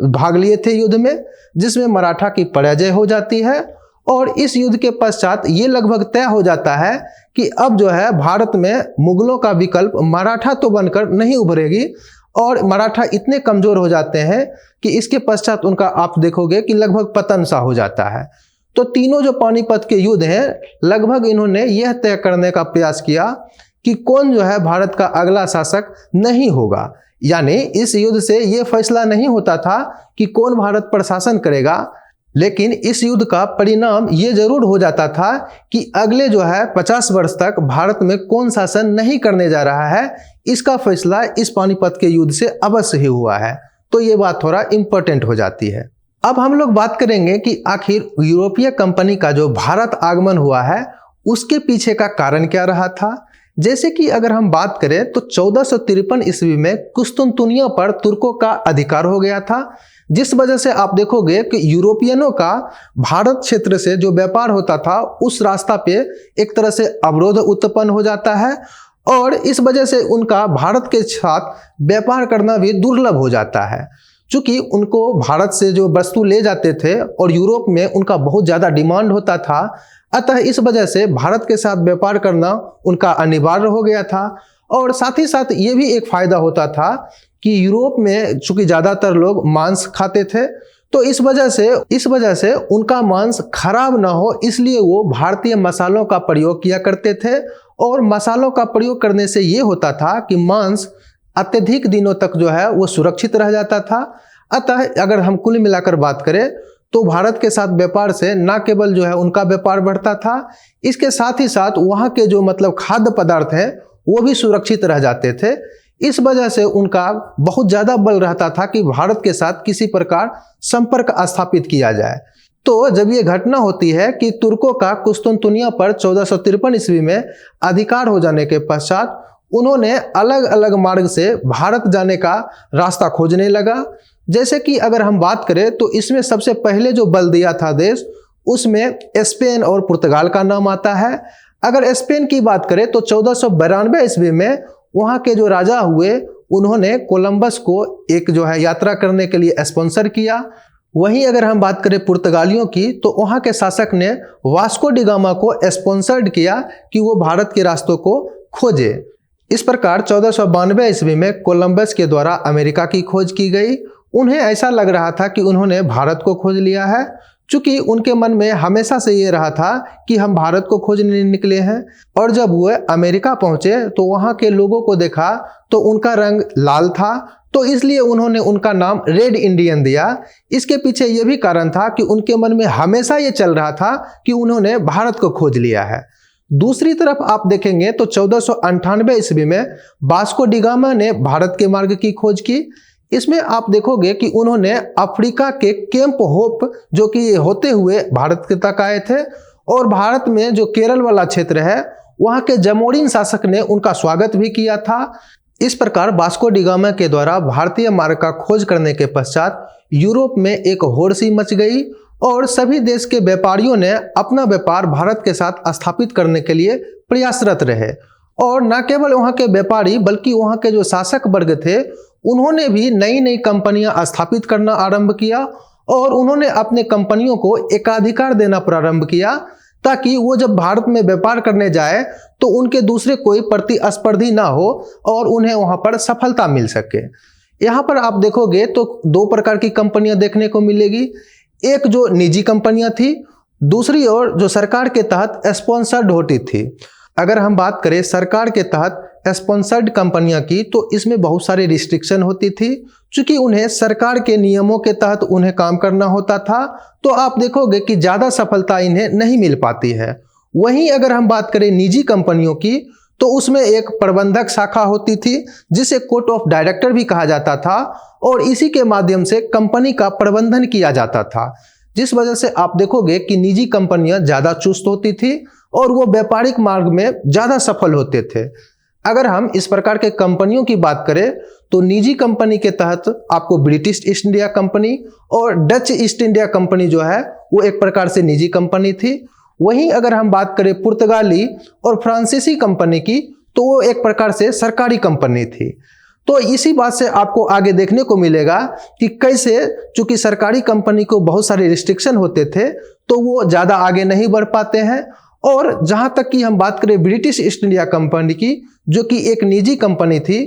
भाग लिए थे युद्ध में, जिसमें मराठा की पराजय हो जाती है। और इस युद्ध के पश्चात ये लगभग तय हो जाता है कि अब जो है भारत में मुगलों का विकल्प मराठा तो बनकर नहीं उभरेगी और मराठा इतने कमजोर हो जाते हैं कि इसके पश्चात उनका आप देखोगे कि लगभग पतन सा हो जाता है। तो तीनों जो पानीपत के युद्ध हैं लगभग इन्होंने यह तय करने का प्रयास किया कि कौन जो है भारत का अगला शासक नहीं होगा। यानी इस युद्ध से यह फैसला नहीं होता था कि कौन भारत पर शासन करेगा, लेकिन इस युद्ध का परिणाम ये जरूर हो जाता था कि अगले जो है 50 वर्ष तक भारत में कौन शासन नहीं करने जा रहा है, इसका फैसला इस पानीपत के युद्ध से अवश्य ही हुआ है। तो ये बात थोड़ा इम्पोर्टेंट हो जाती है। अब हम लोग बात करेंगे कि आखिर यूरोपीय कंपनी का जो भारत आगमन हुआ है उसके पीछे का कारण क्या रहा था। जैसे कि अगर हम बात करें तो 1453 ईस्वी में कुस्तुनतुनिया पर तुर्कों का अधिकार हो गया था, जिस वजह से आप देखोगे कि यूरोपियनों का भारत क्षेत्र से जो व्यापार होता था उस रास्ता पे एक तरह से अवरोध उत्पन्न हो जाता है और इस वजह से उनका भारत के साथ व्यापार करना भी दुर्लभ हो जाता है। चूँकि उनको भारत से जो वस्तु ले जाते थे और यूरोप में उनका बहुत ज़्यादा डिमांड होता था, अतः इस वजह से भारत के साथ व्यापार करना उनका अनिवार्य हो गया था। और साथ ही साथ ये भी एक फ़ायदा होता था कि यूरोप में चूँकि ज़्यादातर लोग मांस खाते थे, तो इस वजह से उनका मांस खराब ना हो इसलिए वो भारतीय मसालों का प्रयोग किया करते थे। और मसालों का प्रयोग करने से ये होता था कि मांस अत्यधिक दिनों तक जो है वो सुरक्षित रह जाता था। अतः अगर हम कुल मिलाकर बात करें तो भारत के साथ व्यापार से न केवल जो है उनका व्यापार बढ़ता था, इसके साथ ही साथ वहाँ के जो मतलब खाद्य पदार्थ हैं वो भी सुरक्षित रह जाते थे। इस वजह से उनका बहुत ज़्यादा बल रहता था कि भारत के साथ किसी प्रकार संपर्क स्थापित किया जाए। तो जब ये घटना होती है कि तुर्कों का कुस्तुनतुनिया पर 1453 ईस्वी में अधिकार हो जाने के पश्चात उन्होंने अलग अलग मार्ग से भारत जाने का रास्ता खोजने लगा। जैसे कि अगर हम बात करें तो इसमें सबसे पहले जो बल दिया था देश उसमें स्पेन और पुर्तगाल का नाम आता है। अगर स्पेन की बात करें तो 1492 ईस्वी में वहाँ के जो राजा हुए उन्होंने कोलंबस को एक जो है यात्रा करने के लिए स्पॉन्सर किया। वहीं अगर हम बात करें पुर्तगालियों की तो वहाँ के शासक ने वास्को डी गामा को स्पॉन्सर्ड किया कि वो भारत के रास्तों को खोजे। इस प्रकार 1492 ईस्वी में कोलंबस के द्वारा अमेरिका की खोज की गई। उन्हें ऐसा लग रहा था कि उन्होंने भारत को खोज लिया है, चूंकि उनके मन में हमेशा से ये रहा था कि हम भारत को खोजने निकले हैं। और जब वो अमेरिका पहुंचे तो वहाँ के लोगों को देखा तो उनका रंग लाल था, तो इसलिए उन्होंने उनका नाम रेड इंडियन दिया। इसके पीछे ये भी कारण था कि उनके मन में हमेशा ये चल रहा था कि उन्होंने भारत को खोज लिया है। दूसरी तरफ आप देखेंगे तो 1498 ईस्वी में वास्को डी गामा ने भारत के मार्ग की खोज की। इसमें आप देखोगे कि उन्होंने अफ्रीका के केप होप जो कि होते हुए भारत तक आए थे, और भारत में जो केरल वाला क्षेत्र है वहाँ के जमोरिन शासक ने उनका स्वागत भी किया था। इस प्रकार वास्को डी गामा के द्वारा भारतीय मार्ग का खोज करने के पश्चात यूरोप में एक होड़ सी मच गई और सभी देश के व्यापारियों ने अपना व्यापार भारत के साथ स्थापित करने के लिए प्रयासरत रहे। और न केवल वहाँ के व्यापारी बल्कि वहाँ के जो शासक वर्ग थे उन्होंने भी नई नई कंपनियां स्थापित करना आरंभ किया, और उन्होंने अपने कंपनियों को एकाधिकार देना प्रारंभ किया ताकि वो जब भारत में व्यापार करने जाए तो उनके दूसरे कोई प्रतिस्पर्धी ना हो और उन्हें वहाँ पर सफलता मिल सके। यहाँ पर आप देखोगे तो दो प्रकार की कंपनियां देखने को मिलेगी। एक जो निजी कंपनियां थी, दूसरी ओर जो सरकार के तहत स्पॉन्सर्ड होती थी। अगर हम बात करें सरकार के तहत स्पॉन्सर्ड कंपनियां की तो इसमें बहुत सारी रिस्ट्रिक्शन होती थी, क्योंकि उन्हें सरकार के नियमों के तहत उन्हें काम करना होता था, तो आप देखोगे कि ज़्यादा सफलता इन्हें नहीं मिल पाती है। वहीं अगर हम बात करें निजी कंपनियों की तो उसमें एक प्रबंधक शाखा होती थी जिसे कोर्ट ऑफ डायरेक्टर भी कहा जाता था, और इसी के माध्यम से कंपनी का प्रबंधन किया जाता था, जिस वजह से आप देखोगे कि निजी कंपनियां ज़्यादा चुस्त होती थी और वो व्यापारिक मार्ग में ज़्यादा सफल होते थे। अगर हम इस प्रकार के कंपनियों की बात करें तो निजी कंपनी के तहत आपको ब्रिटिश ईस्ट इंडिया कंपनी और डच ईस्ट इंडिया कंपनी जो है वो एक प्रकार से निजी कंपनी थी। वहीं अगर हम बात करें पुर्तगाली और फ्रांसीसी कंपनी की तो वो एक प्रकार से सरकारी कंपनी थी। तो इसी बात से आपको आगे देखने को मिलेगा कि कैसे चूंकि सरकारी कंपनी को बहुत सारे रिस्ट्रिक्शन होते थे तो वो ज़्यादा आगे नहीं बढ़ पाते हैं। और जहाँ तक कि हम बात करें ब्रिटिश ईस्ट इंडिया कंपनी की जो कि एक निजी कंपनी थी,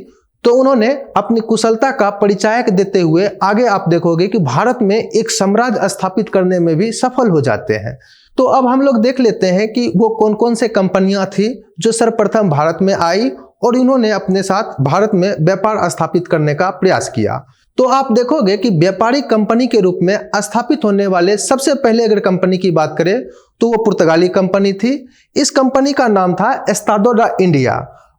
तो उन्होंने अपनी कुशलता का परिचायक देते हुए आगे आप देखोगे कि भारत में एक साम्राज्य स्थापित करने में भी सफल हो जाते हैं। तो अब हम लोग देख लेते हैं कि वो कौन कौन से कंपनियां थी जो सर्वप्रथम भारत में आई और इन्होंने अपने साथ भारत में व्यापार स्थापित करने का प्रयास किया। तो आप देखोगे कि व्यापारिक कंपनी के रूप में स्थापित होने वाले सबसे पहले अगर कंपनी की बात करें तो वो पुर्तगाली कंपनी थी। इस कंपनी का नाम था एस्तादो डा इंडिया,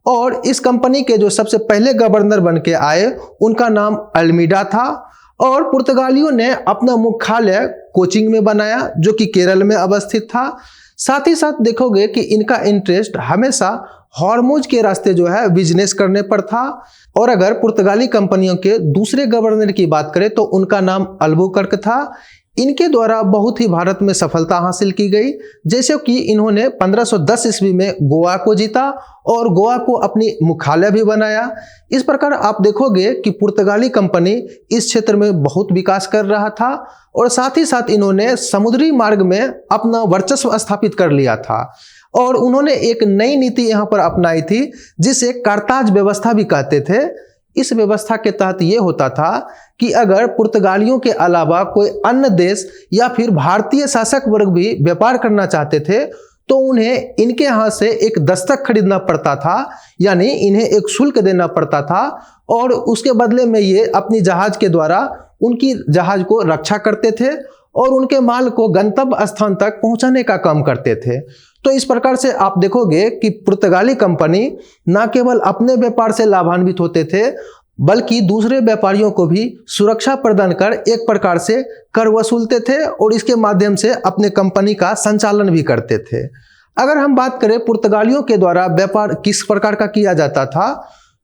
और इस कंपनी के जो सबसे पहले गवर्नर बन के आए उनका नाम अल्मीडा था। और पुर्तगालियों ने अपना मुख्यालय कोचिन में बनाया जो कि केरल में अवस्थित था। साथ ही साथ देखोगे कि इनका इंटरेस्ट हमेशा हॉर्मुज के रास्ते जो है बिजनेस करने पर था। और अगर पुर्तगाली कंपनियों के दूसरे गवर्नर की बात करें तो उनका नाम अल्बुकर्क था। इनके द्वारा बहुत ही भारत में सफलता हासिल की गई, जैसे कि इन्होंने 1510 ईस्वी में गोवा को जीता और गोवा को अपनी मुख्यालय भी बनाया। इस प्रकार आप देखोगे कि पुर्तगाली कंपनी इस क्षेत्र में बहुत विकास कर रहा था, और साथ ही साथ इन्होंने समुद्री मार्ग में अपना वर्चस्व स्थापित कर लिया था। और उन्होंने एक नई नीति यहाँ पर अपनाई थी जिसे कारताज व्यवस्था भी कहते थे। इस व्यवस्था के तहत ये होता था कि अगर पुर्तगालियों के अलावा कोई अन्य देश या फिर भारतीय शासक वर्ग भी व्यापार करना चाहते थे तो उन्हें इनके यहाँ से एक दस्तक खरीदना पड़ता था, यानी इन्हें एक शुल्क देना पड़ता था, और उसके बदले में ये अपनी जहाज के द्वारा उनकी जहाज को रक्षा करते थे और उनके माल को गंतव्य स्थान तक पहुंचाने का काम करते थे। तो इस प्रकार से आप देखोगे कि पुर्तगाली कंपनी न केवल अपने व्यापार से लाभान्वित होते थे बल्कि दूसरे व्यापारियों को भी सुरक्षा प्रदान कर एक प्रकार से कर वसूलते थे और इसके माध्यम से अपने कंपनी का संचालन भी करते थे। अगर हम बात करें पुर्तगालियों के द्वारा व्यापार किस प्रकार का किया जाता था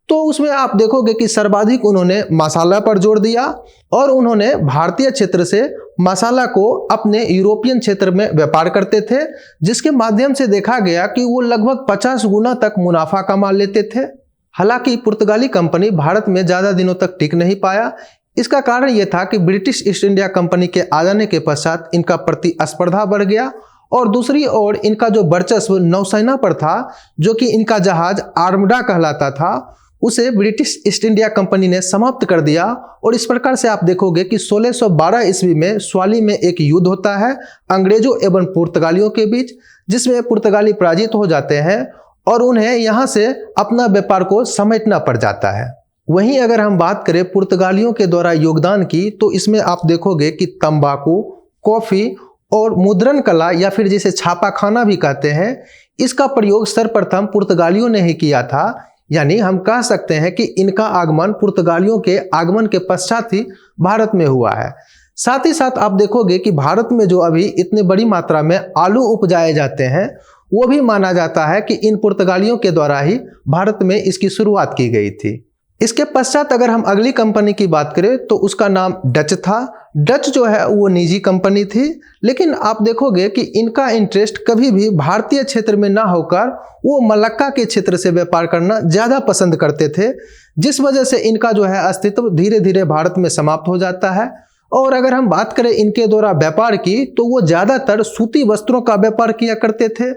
तो उसमें आप देखोगे कि सर्वाधिक उन्होंने मसाला पर जोर दिया और उन्होंने भारतीय क्षेत्र से मसाला को अपने यूरोपियन क्षेत्र में व्यापार करते थे, जिसके माध्यम से देखा गया कि वो लगभग 50 गुना तक मुनाफा कमा लेते थे। हालांकि पुर्तगाली कंपनी भारत में ज़्यादा दिनों तक टिक नहीं पाया। इसका कारण ये था कि ब्रिटिश ईस्ट इंडिया कंपनी के आ जाने के पश्चात इनका प्रतिस्पर्धा बढ़ गया और दूसरी ओर इनका जो वर्चस्व नौसेना पर था, जो कि इनका जहाज आर्मडा कहलाता था, उसे ब्रिटिश ईस्ट इंडिया कंपनी ने समाप्त कर दिया। और इस प्रकार से आप देखोगे कि 1612 ईस्वी में स्वाली में एक युद्ध होता है अंग्रेजों एवं पुर्तगालियों के बीच, जिसमें पुर्तगाली पराजित हो जाते हैं और उन्हें यहाँ से अपना व्यापार को समेटना पड़ जाता है। वहीं अगर हम बात करें पुर्तगालियों के द्वारा योगदान की, तो इसमें आप देखोगे कि तंबाकू, कॉफ़ी और मुद्रण कला या फिर जिसे छापाखाना भी कहते हैं, इसका प्रयोग सर्वप्रथम पुर्तगालियों ने ही किया था। यानी हम कह सकते हैं कि इनका आगमन पुर्तगालियों के आगमन के पश्चात ही भारत में हुआ है। साथ ही साथ आप देखोगे कि भारत में जो अभी इतने बड़ी मात्रा में आलू उपजाए जाते हैं, वो भी माना जाता है कि इन पुर्तगालियों के द्वारा ही भारत में इसकी शुरुआत की गई थी। इसके पश्चात अगर हम अगली कंपनी की बात करें तो उसका नाम डच था। डच जो है वो निजी कंपनी थी, लेकिन आप देखोगे कि इनका इंटरेस्ट कभी भी भारतीय क्षेत्र में ना होकर वो मलक्का के क्षेत्र से व्यापार करना ज़्यादा पसंद करते थे, जिस वजह से इनका जो है अस्तित्व धीरे धीरे भारत में समाप्त हो जाता है। और अगर हम बात करें इनके द्वारा व्यापार की, तो वो ज़्यादातर सूती वस्त्रों का व्यापार किया करते थे।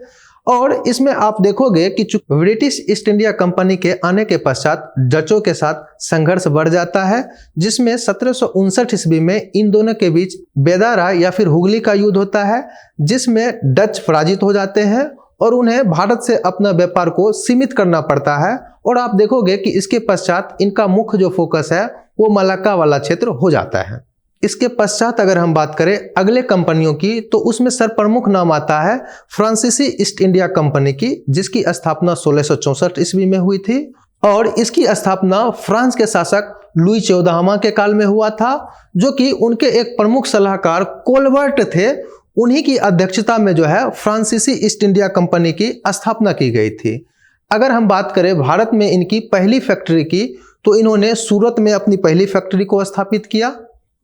और इसमें आप देखोगे कि ब्रिटिश ईस्ट इंडिया कंपनी के आने के पश्चात डचों के साथ संघर्ष बढ़ जाता है, जिसमें 1759 ईस्वी में इन दोनों के बीच बेदारा या फिर हुगली का युद्ध होता है, जिसमें डच पराजित हो जाते हैं और उन्हें भारत से अपना व्यापार को सीमित करना पड़ता है। और आप देखोगे कि इसके पश्चात इनका मुख्य जो फोकस है वो मलक्का वाला क्षेत्र हो जाता है। इसके पश्चात अगर हम बात करें अगले कंपनियों की, तो उसमें सर्वप्रमुख नाम आता है फ्रांसीसी ईस्ट इंडिया कंपनी की, जिसकी स्थापना 1664 ईस्वी में हुई थी। और इसकी स्थापना फ्रांस के शासक लुई 14वां के काल में हुआ था, जो कि उनके एक प्रमुख सलाहकार कोलबर्ट थे। उन्हीं की अध्यक्षता में जो है फ्रांसीसी ईस्ट इंडिया कंपनी की स्थापना की गई थी। अगर हम बात करें भारत में इनकी पहली फैक्ट्री की, तो इन्होंने सूरत में अपनी पहली फैक्ट्री को स्थापित किया।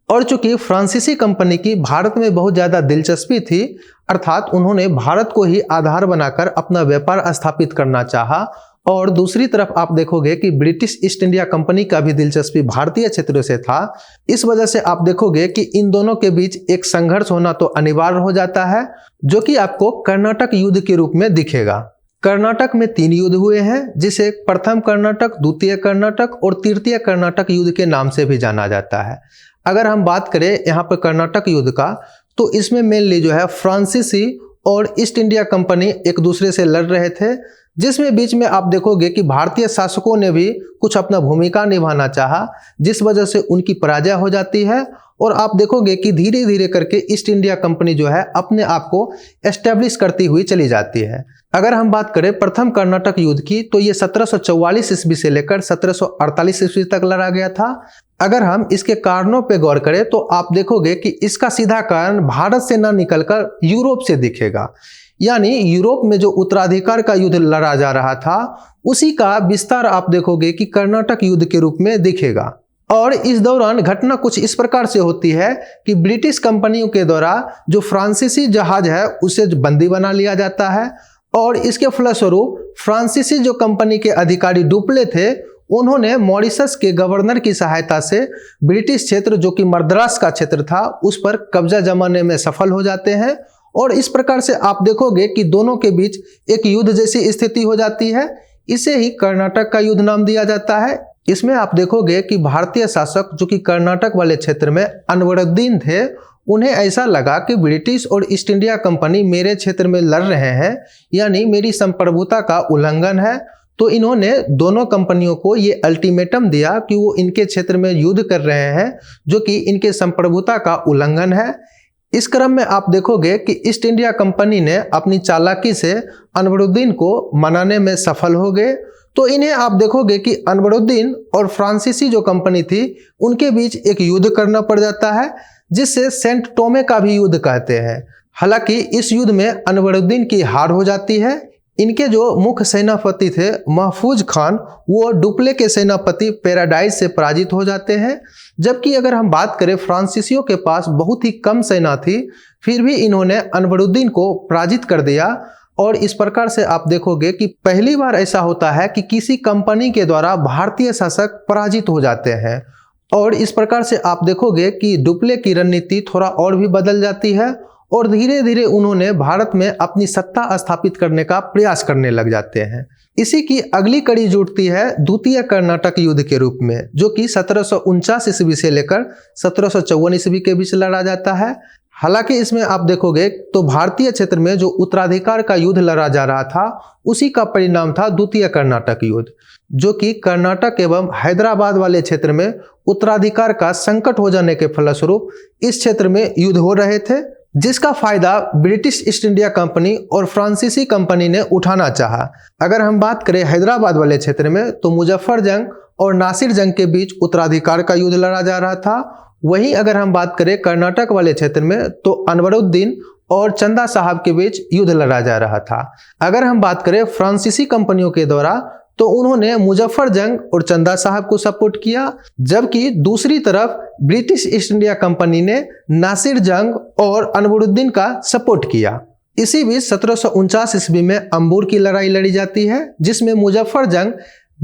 और चूंकि फ्रांसीसी कंपनी की भारत में बहुत ज़्यादा दिलचस्पी थी, अर्थात उन्होंने भारत को ही आधार बनाकर अपना व्यापार स्थापित करना चाहा। और दूसरी तरफ आप देखोगे कि ब्रिटिश ईस्ट इंडिया कंपनी का भी दिलचस्पी भारतीय क्षेत्रों से था। इस वजह से आप देखोगे कि इन दोनों के बीच एक संघर्ष होना तो अनिवार्य हो जाता है, जो कि आपको कर्नाटक युद्ध के रूप में दिखेगा। कर्नाटक में 3 युद्ध हुए हैं, जिसे प्रथम कर्नाटक, द्वितीय कर्नाटक और तृतीय कर्नाटक युद्ध के नाम से भी जाना जाता है। अगर हम बात करें यहाँ पर कर्नाटक युद्ध का, तो इसमें मेनली जो है फ्रांसीसी और ईस्ट इंडिया कंपनी एक दूसरे से लड़ रहे थे, जिसमें बीच में आप देखोगे कि भारतीय शासकों ने भी कुछ अपना भूमिका निभाना चाहा, जिस वजह से उनकी पराजय हो जाती है। और आप देखोगे कि धीरे धीरे करके ईस्ट इंडिया कंपनी जो है अपने आप को एस्टेब्लिश करती हुई चली जाती है। अगर हम बात करें प्रथम कर्नाटक युद्ध की, तो ये 1744 ईस्वी से लेकर 1748 ईस्वी तक लड़ा गया था। अगर हम इसके कारणों पे गौर करें, तो आप देखोगे कि इसका सीधा कारण भारत से ना निकलकर यूरोप से दिखेगा। यानी यूरोप में जो उत्तराधिकार का युद्ध लड़ा जा रहा था, उसी का विस्तार आप देखोगे कि कर्नाटक युद्ध के रूप में दिखेगा। और इस दौरान घटना कुछ इस प्रकार से होती है कि ब्रिटिश कंपनियों के द्वारा जो फ्रांसीसी जहाज है उसे बंदी बना लिया जाता है। और इसके फलस्वरूप फ्रांसीसी जो कंपनी के अधिकारी डुप्ले थे, उन्होंने मॉरिशस के गवर्नर की सहायता से ब्रिटिश क्षेत्र, जो कि मद्रास का क्षेत्र था, उस पर कब्जा जमाने में सफल हो जाते हैं। और इस प्रकार से आप देखोगे कि दोनों के बीच एक युद्ध जैसी स्थिति हो जाती है। इसे ही कर्नाटक का युद्ध नाम दिया जाता है। इसमें आप देखोगे कि भारतीय शासक, जो कि कर्नाटक वाले क्षेत्र में अनवरुद्दीन थे, उन्हें ऐसा लगा कि ब्रिटिश और ईस्ट इंडिया कंपनी मेरे क्षेत्र में लड़ रहे हैं, यानी मेरी संप्रभुता का उल्लंघन है। तो इन्होंने दोनों कंपनियों को ये अल्टीमेटम दिया कि वो इनके क्षेत्र में युद्ध कर रहे हैं, जो कि इनके संप्रभुता का उल्लंघन है। इस क्रम में आप देखोगे कि ईस्ट इंडिया कंपनी ने अपनी चालाकी से अनवरुद्दीन को मनाने में सफल हो गए। तो इन्हें आप देखोगे कि अनवरुद्दीन और फ्रांसीसी जो कंपनी थी, उनके बीच एक युद्ध करना पड़ जाता है, जिससे सेंट टोमे का भी युद्ध कहते हैं। हालांकि इस युद्ध में अनवरुद्दीन की हार हो जाती है। इनके जो मुख्य सेनापति थे महफूज खान, वो डुप्ले के सेनापति पैराडाइज से पराजित हो जाते हैं। जबकि अगर हम बात करें फ्रांसीसियों के पास बहुत ही कम सेना थी, फिर भी इन्होंने अनवरुद्दीन को पराजित कर दिया। और इस प्रकार से आप देखोगे कि पहली बार ऐसा होता है कि किसी कंपनी के द्वारा भारतीय शासक पराजित हो जाते हैं। और इस प्रकार से आप देखोगे कि डुप्ले की रणनीति थोड़ा और भी बदल जाती है और धीरे धीरे उन्होंने भारत में अपनी सत्ता स्थापित करने का प्रयास करने लग जाते हैं। इसी की अगली कड़ी जुड़ती है द्वितीय कर्नाटक युद्ध के रूप में, जो कि 1749 ईस्वी से लेकर 1754 ईस्वी के बीच लड़ा जाता है। हालांकि इसमें आप देखोगे तो भारतीय क्षेत्र में जो उत्तराधिकार का युद्ध लड़ा जा रहा था, उसी का परिणाम था द्वितीय कर्नाटक युद्ध, जो कि कर्नाटक एवं हैदराबाद वाले क्षेत्र में उत्तराधिकार का संकट हो जाने के फलस्वरूप इस क्षेत्र में युद्ध हो रहे थे, जिसका फायदा ब्रिटिश ईस्ट इंडिया कंपनी और फ्रांसीसी कंपनी ने उठाना चाहा। अगर हम बात करें हैदराबाद वाले क्षेत्र में, तो मुजफ्फर जंग और नासिर जंग के बीच उत्तराधिकार का युद्ध लड़ा जा रहा था। वहीं अगर हम बात करें कर्नाटक वाले क्षेत्र में, तो अनवरुद्दीन और चंदा साहब के बीच युद्ध लड़ा जा रहा था। अगर हम बात करें फ्रांसीसी कंपनियों के द्वारा, तो उन्होंने मुजफ्फर जंग और चंदा साहब को सपोर्ट किया, जबकि दूसरी तरफ ब्रिटिश ईस्ट इंडिया कंपनी ने नासिर जंग और अनवरुद्दीन का सपोर्ट किया। इसी बीच 1749 ईस्वी में अंबूर की लड़ाई लड़ी जाती है, जिसमें मुजफ्फर जंग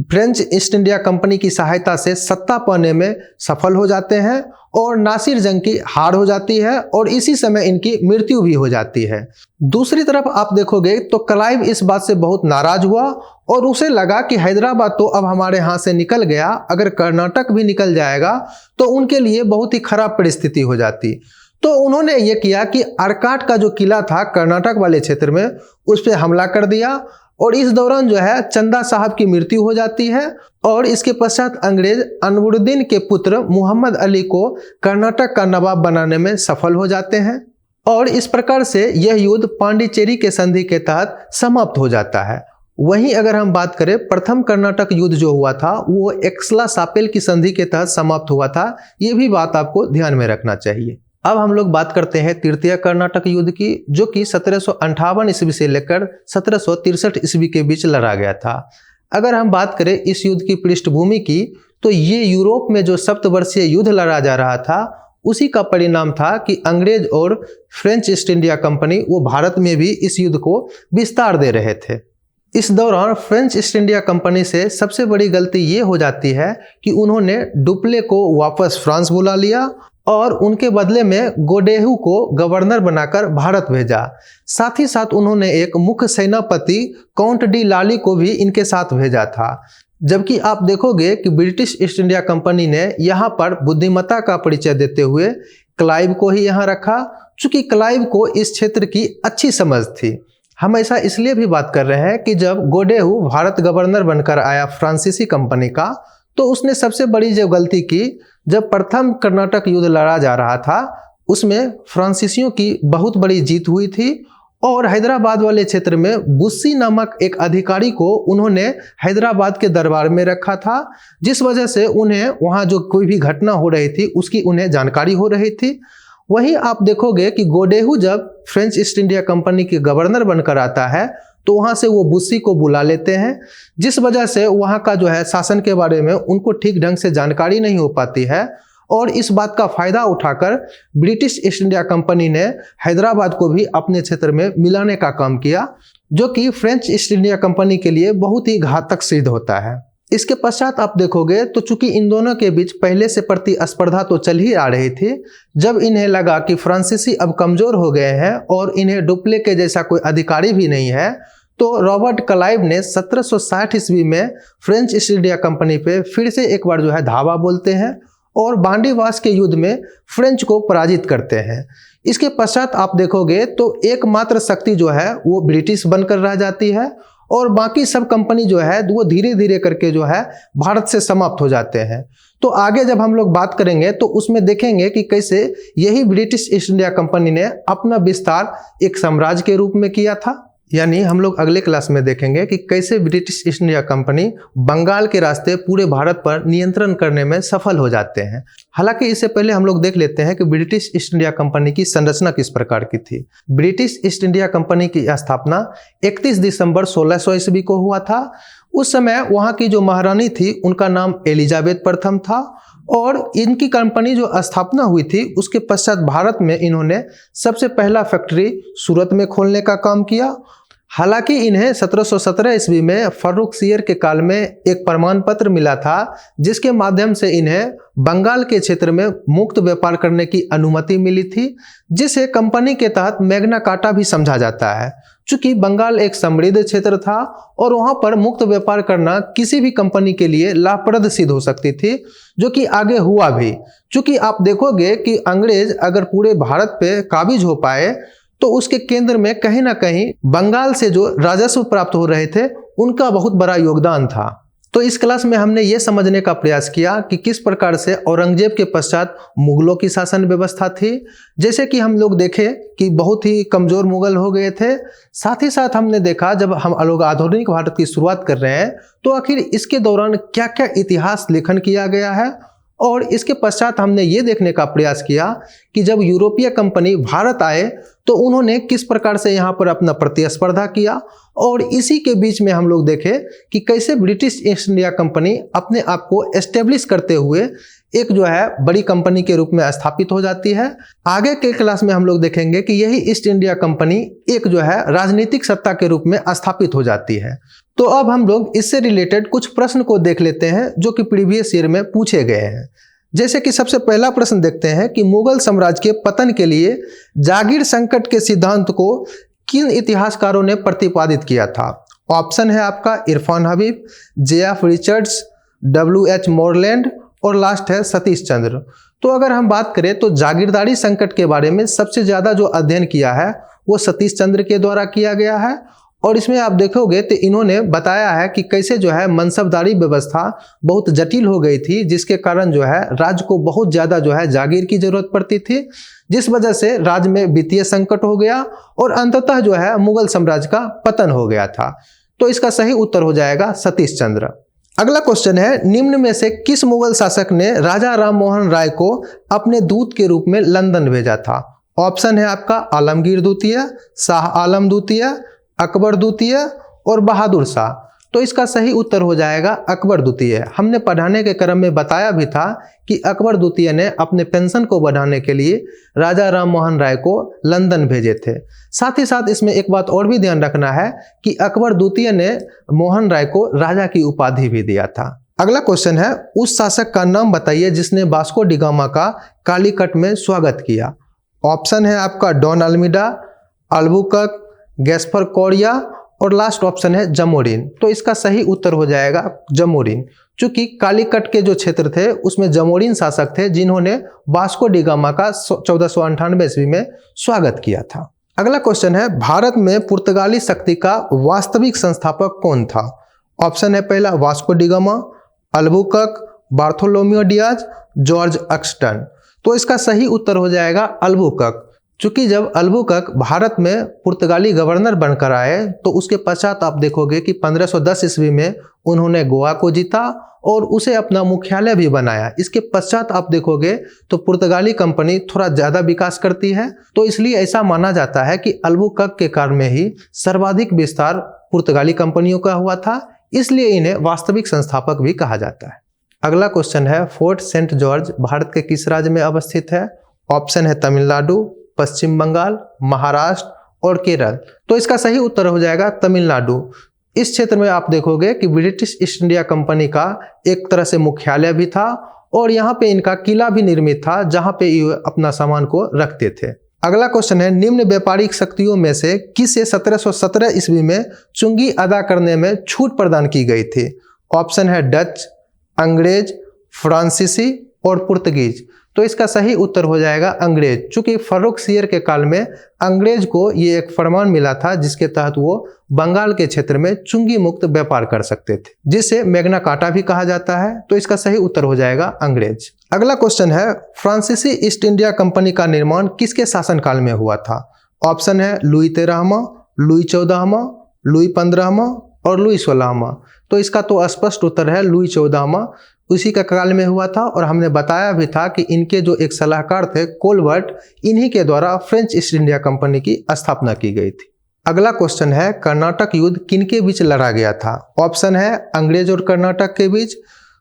फ्रेंच ईस्ट इंडिया कंपनी की सहायता से सत्ता पाने में सफल हो जाते हैं और नासिर जंग की हार हो जाती है और इसी समय इनकी मृत्यु भी हो जाती है। दूसरी तरफ आप देखोगे तो क्लाइव इस बात से बहुत नाराज हुआ और उसे लगा कि हैदराबाद तो अब हमारे हाथ से निकल गया, अगर कर्नाटक भी निकल जाएगा तो उनके लिए बहुत ही खराब परिस्थिति हो जाती। तो उन्होंने ये किया कि अर्काट का जो किला था कर्नाटक वाले क्षेत्र में, उस पर हमला कर दिया और इस दौरान जो है चंदा साहब की मृत्यु हो जाती है और इसके पश्चात अंग्रेज अनवरुद्दीन के पुत्र मुहम्मद अली को कर्नाटक का नवाब बनाने में सफल हो जाते हैं और इस प्रकार से यह युद्ध पांडिचेरी के संधि के तहत समाप्त हो जाता है। वहीं अगर हम बात करें प्रथम कर्नाटक युद्ध जो हुआ था, वो एक्सला सापेल की संधि के तहत समाप्त हुआ था। ये भी बात आपको ध्यान में रखना चाहिए। अब हम लोग बात करते हैं तृतीय कर्नाटक युद्ध की, जो कि 1758 ईस्वी से लेकर 1763 ईस्वी के बीच लड़ा गया था। अगर हम बात करें इस युद्ध की पृष्ठभूमि की, तो ये यूरोप में जो सप्तवर्षीय युद्ध लड़ा जा रहा था, उसी का परिणाम था कि अंग्रेज और फ्रेंच ईस्ट इंडिया कंपनी वो भारत में भी इस युद्ध को विस्तार दे रहे थे। इस दौरान फ्रेंच ईस्ट इंडिया कंपनी से सबसे बड़ी गलती ये हो जाती है कि उन्होंने डुप्ले को वापस फ्रांस बुला लिया और उनके बदले में गोडेहू को गवर्नर बनाकर भारत भेजा। साथ ही साथ उन्होंने एक मुख्य सेनापति काउंट डी लाली को भी इनके साथ भेजा था। जबकि आप देखोगे कि ब्रिटिश ईस्ट इंडिया कंपनी ने यहाँ पर बुद्धिमत्ता का परिचय देते हुए क्लाइव को ही यहाँ रखा, चूंकि क्लाइव को इस क्षेत्र की अच्छी समझ थी। हम ऐसा इसलिए भी बात कर रहे हैं कि जब गोडेहू भारत गवर्नर बनकर आया फ्रांसीसी कंपनी का, तो उसने सबसे बड़ी जो गलती की, जब प्रथम कर्नाटक युद्ध लड़ा जा रहा था, उसमें फ्रांसीसियों की बहुत बड़ी जीत हुई थी और हैदराबाद वाले क्षेत्र में बुस्सी नामक एक अधिकारी को उन्होंने हैदराबाद के दरबार में रखा था, जिस वजह से उन्हें वहाँ जो कोई भी घटना हो रही थी उसकी उन्हें जानकारी हो रही थी। वहीं आप देखोगे कि गोडेहू जब फ्रेंच ईस्ट इंडिया कंपनी के गवर्नर बनकर आता है, तो वहाँ से वो बुस्सी को बुला लेते हैं, जिस वजह से वहाँ का जो है शासन के बारे में उनको ठीक ढंग से जानकारी नहीं हो पाती है और इस बात का फायदा उठाकर ब्रिटिश ईस्ट इंडिया कंपनी ने हैदराबाद को भी अपने क्षेत्र में मिलाने का काम किया, जो कि फ्रेंच ईस्ट इंडिया कंपनी के लिए बहुत ही घातक सिद्ध होता है। इसके पश्चात आप देखोगे तो चूंकि इन दोनों के बीच पहले से प्रतिस्पर्धा तो चल ही आ रही थी, जब इन्हें लगा कि फ्रांसीसी अब कमजोर हो गए हैं और इन्हें डुप्ले के जैसा कोई अधिकारी भी नहीं है, तो रॉबर्ट क्लाइव ने 1760 ईस्वी में फ्रेंच ईस्ट इंडिया कंपनी पे फिर से एक बार जो है धावा बोलते हैं और बांडीवास के युद्ध में फ्रेंच को पराजित करते हैं। इसके पश्चात आप देखोगे तो एकमात्र शक्ति जो है वो ब्रिटिश बनकर रह जाती है और बाकी सब कंपनी जो है वो धीरे धीरे करके जो है भारत से समाप्त हो जाते हैं। तो आगे जब हम लोग बात करेंगे तो उसमें देखेंगे कि कैसे यही ब्रिटिश ईस्ट इंडिया कंपनी ने अपना विस्तार एक साम्राज्य के रूप में किया था। यानी हम लोग अगले क्लास में देखेंगे कि कैसे British East India Company Bengal के रास्ते पूरे भारत पर नियंत्रण करने में सफल हो जाते हैं। हालांकि इससे पहले हम लोग देख लेते हैं कि ब्रिटिश ईस्ट इंडिया कंपनी की संरचना किस प्रकार की थी। ब्रिटिश ईस्ट इंडिया कंपनी की स्थापना 31 दिसंबर 1600 ईस्वी को हुआ था। उस समय वहाँ की जो महारानी थी उनका नाम एलिजाबेथ प्रथम था और इनकी कंपनी जो स्थापना हुई थी उसके पश्चात भारत में इन्होंने सबसे पहला फैक्ट्री सूरत में खोलने का काम किया। हालांकि इन्हें 1717 ईस्वी में फर्रुखसियर के काल में एक प्रमाण पत्र मिला था जिसके माध्यम से इन्हें बंगाल के क्षेत्र में मुक्त व्यापार करने की अनुमति मिली थी, जिसे कंपनी के तहत मैग्ना कार्टा भी समझा जाता है। चूंकि बंगाल एक समृद्ध क्षेत्र था और वहां पर मुक्त व्यापार करना किसी भी कंपनी के लिए लाभप्रद सिद्ध हो सकती थी, जो कि आगे हुआ भी। चूंकि आप देखोगे कि अंग्रेज अगर पूरे भारत पे काबिज हो पाए तो उसके केंद्र में कहीं ना कहीं बंगाल से जो राजस्व प्राप्त हो रहे थे उनका बहुत बड़ा योगदान था। तो इस क्लास में हमने ये समझने का प्रयास किया कि किस प्रकार से औरंगजेब के पश्चात मुगलों की शासन व्यवस्था थी। जैसे कि हम लोग देखें कि बहुत ही कमजोर मुगल हो गए थे। साथ ही साथ हमने देखा जब हम लोग आधुनिक भारत की शुरुआत कर रहे हैं तो आखिर इसके दौरान क्या क्या इतिहास लेखन किया गया है, और इसके पश्चात हमने ये देखने का प्रयास किया कि जब यूरोपीय कंपनी भारत आए तो उन्होंने किस प्रकार से यहाँ पर अपना प्रतिस्पर्धा किया, और इसी के बीच में हम लोग देखें कि कैसे ब्रिटिश ईस्ट इंडिया कंपनी अपने आप को एस्टेब्लिश करते हुए एक जो है बड़ी कंपनी के रूप में स्थापित हो जाती है। आगे के क्लास में हम लोग देखेंगे कि यही ईस्ट इंडिया कंपनी एक जो है राजनीतिक सत्ता के रूप में स्थापित हो जाती है। तो अब हम लोग इससे रिलेटेड कुछ प्रश्न को देख लेते हैं जो कि प्रीवियस ईयर में पूछे गए हैं। जैसे कि सबसे पहला प्रश्न देखते हैं कि मुगल साम्राज्य के पतन के लिए जागीर संकट के सिद्धांत को किन इतिहासकारों ने प्रतिपादित किया था। ऑप्शन है आपका Irfan Habib, JF. Richards, W.H. Moreland और लास्ट है सतीश चंद्र। तो अगर हम बात करें तो जागीरदारी संकट के बारे में सबसे ज़्यादा जो अध्ययन किया है वो सतीश चंद्र के द्वारा किया गया है, और इसमें आप देखोगे तो इन्होंने बताया है कि कैसे जो है मनसबदारी व्यवस्था बहुत जटिल हो गई थी, जिसके कारण जो है राज्य को बहुत ज़्यादा जो है जागीर की जरूरत पड़ती थी, जिस वजह से राज्य में वित्तीय संकट हो गया और अंततः जो है मुगल साम्राज्य का पतन हो गया था। तो इसका सही उत्तर हो जाएगा सतीश चंद्र। अगला क्वेश्चन है, निम्न में से किस मुगल शासक ने राजा राम मोहन राय को अपने दूत के रूप में लंदन भेजा था। ऑप्शन है आपका आलमगीर द्वितीय, शाह आलम द्वितीय, अकबर द्वितीय और बहादुर शाह। तो इसका सही उत्तर हो जाएगा अकबर द्वितीय। हमने पढ़ाने के क्रम में बताया भी था कि अकबर द्वितीय ने अपने पेंशन को बढ़ाने के लिए राजा राम मोहन राय को लंदन भेजे थे। साथ ही साथ इसमें एक बात और भी ध्यान रखना है कि अकबर द्वितीय ने मोहन राय को राजा की उपाधि भी दिया था। अगला क्वेश्चन है, उस शासक का नाम बताइए जिसने वास्को डी गामा का कालीकट में स्वागत किया। ऑप्शन है आपका Don Almeida, Albuquerque, Gaspar Correia और लास्ट ऑप्शन है जमोरिन। तो इसका सही उत्तर हो जाएगा जमोरिन, चूंकि कालीकट के जो क्षेत्र थे उसमें जमोरिन शासक थे जिन्होंने वास्को डी गामा का 1498 ईस्वी में स्वागत किया था। अगला क्वेश्चन है, भारत में पुर्तगाली शक्ति का वास्तविक संस्थापक कौन था। ऑप्शन है पहला Vasco da Gama, Albuquerque, Bartholomew Dias, George अक्सटन। तो इसका सही उत्तर हो जाएगा अल्बुकर्क, चूंकि जब अल्बुकर्क भारत में पुर्तगाली गवर्नर बनकर आए तो उसके पश्चात आप देखोगे कि 1510 ईस्वी में उन्होंने गोवा को जीता और उसे अपना मुख्यालय भी बनाया। इसके पश्चात आप देखोगे तो पुर्तगाली कंपनी थोड़ा ज़्यादा विकास करती है, तो इसलिए ऐसा माना जाता है कि अल्बुकर्क के काल में ही सर्वाधिक विस्तार पुर्तगाली कंपनियों का हुआ था, इसलिए इन्हें वास्तविक संस्थापक भी कहा जाता है। अगला क्वेश्चन है, फोर्ट सेंट जॉर्ज भारत के किस राज्य में अवस्थित है। ऑप्शन है तमिलनाडु, पश्चिम बंगाल, महाराष्ट्र और केरल। तो इसका सही उत्तर हो जाएगा तमिलनाडु। इस क्षेत्र में आप देखोगे कि ब्रिटिश ईस्ट इंडिया कंपनी का एक तरह से मुख्यालय भी था और यहाँ पे इनका किला भी निर्मित था जहाँ पे ये अपना सामान को रखते थे। अगला क्वेश्चन है, निम्न व्यापारिक शक्तियों में से किसे 1717 ईस्वी में चुंगी अदा करने में छूट प्रदान की गई थी। ऑप्शन है डच, अंग्रेज, फ्रांसीसी और पुर्तगीज। तो इसका सही उत्तर हो जाएगा अंग्रेज, चूंकि फर्रुखसियर के काल में अंग्रेज को ये एक फरमान मिला था जिसके तहत वो बंगाल के क्षेत्र में चुंगी मुक्त व्यापार कर सकते थे, जिसे मैग्ना कार्टा भी कहा जाता है। तो इसका सही उत्तर हो जाएगा अंग्रेज। अगला क्वेश्चन है, फ्रांसीसी ईस्ट इंडिया कंपनी का निर्माण किसके शासनकाल में हुआ था। ऑप्शन है लुई तेरहवां, लुई 14वां, लुई 15वां और लुई 16वां। तो इसका तो स्पष्ट उत्तर है लुई 14वां। उसी का काल में हुआ था और हमने बताया भी था कि इनके जो एक सलाहकार थे कोलबर्ट, इन्हीं के द्वारा फ्रेंच ईस्ट इंडिया कंपनी की स्थापना की गई थी। अगला क्वेश्चन है कर्नाटक युद्ध किनके बीच लड़ा गया था? ऑप्शन है अंग्रेज और कर्नाटक के बीच,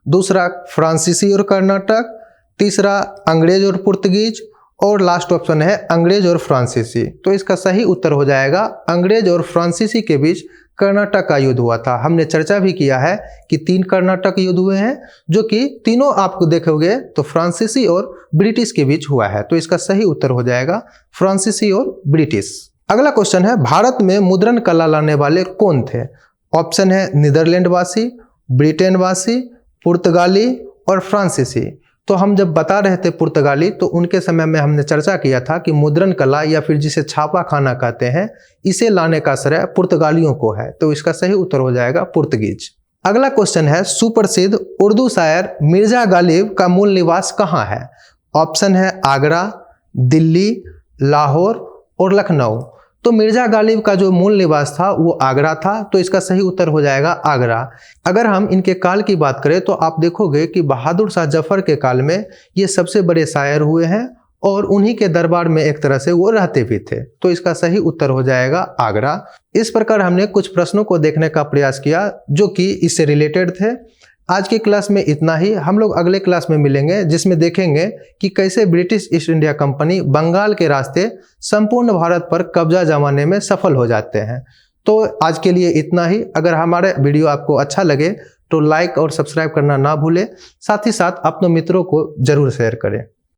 दूसरा फ्रांसीसी और कर्नाटक, तीसरा अंग्रेज और पुर्तगीज और लास्ट ऑप्शन है अंग्रेज और फ्रांसीसी। तो इसका सही उत्तर हो जाएगा अंग्रेज और फ्रांसीसी के बीच कर्नाटक का युद्ध हुआ था। हमने चर्चा भी किया है कि 3 कर्नाटक युद्ध हुए हैं, जो कि तीनों आपको देखोगे तो फ्रांसीसी और ब्रिटिश के बीच हुआ है। तो इसका सही उत्तर हो जाएगा फ्रांसीसी और ब्रिटिश। अगला क्वेश्चन है भारत में मुद्रण कला लाने वाले कौन थे? ऑप्शन है नीदरलैंड वासी, ब्रिटेन वासी, पुर्तगाली और फ्रांसीसी। तो हम जब बता रहे थे पुर्तगाली, तो उनके समय में हमने चर्चा किया था कि मुद्रण कला या फिर जिसे छापा खाना कहते हैं, इसे लाने का श्रेय पुर्तगालियों को है। तो इसका सही उत्तर हो जाएगा पुर्तगीज। अगला क्वेश्चन है सुप्रसिद्ध उर्दू शायर मिर्जा गालिब का मूल निवास कहाँ है? ऑप्शन है आगरा, दिल्ली, लाहौर और लखनऊ। तो मिर्जा गालिब का जो मूल निवास था वो आगरा था। तो इसका सही उत्तर हो जाएगा आगरा। अगर हम इनके काल की बात करें तो आप देखोगे कि बहादुर शाह जफर के काल में ये सबसे बड़े शायर हुए हैं और उन्हीं के दरबार में एक तरह से वो रहते भी थे। तो इसका सही उत्तर हो जाएगा आगरा। इस प्रकार हमने कुछ प्रश्नों को देखने का प्रयास किया जो कि इससे रिलेटेड थे। आज की क्लास में इतना ही। हम लोग अगले क्लास में मिलेंगे जिसमें देखेंगे कि कैसे British East India Company Bengal के रास्ते संपूर्ण भारत पर कब्जा जमाने में सफल हो जाते हैं। तो आज के लिए इतना ही। अगर हमारे वीडियो आपको अच्छा लगे तो लाइक और सब्सक्राइब करना ना भूलें। साथ ही साथ अपने मित्रों को जरूर शेयर करें।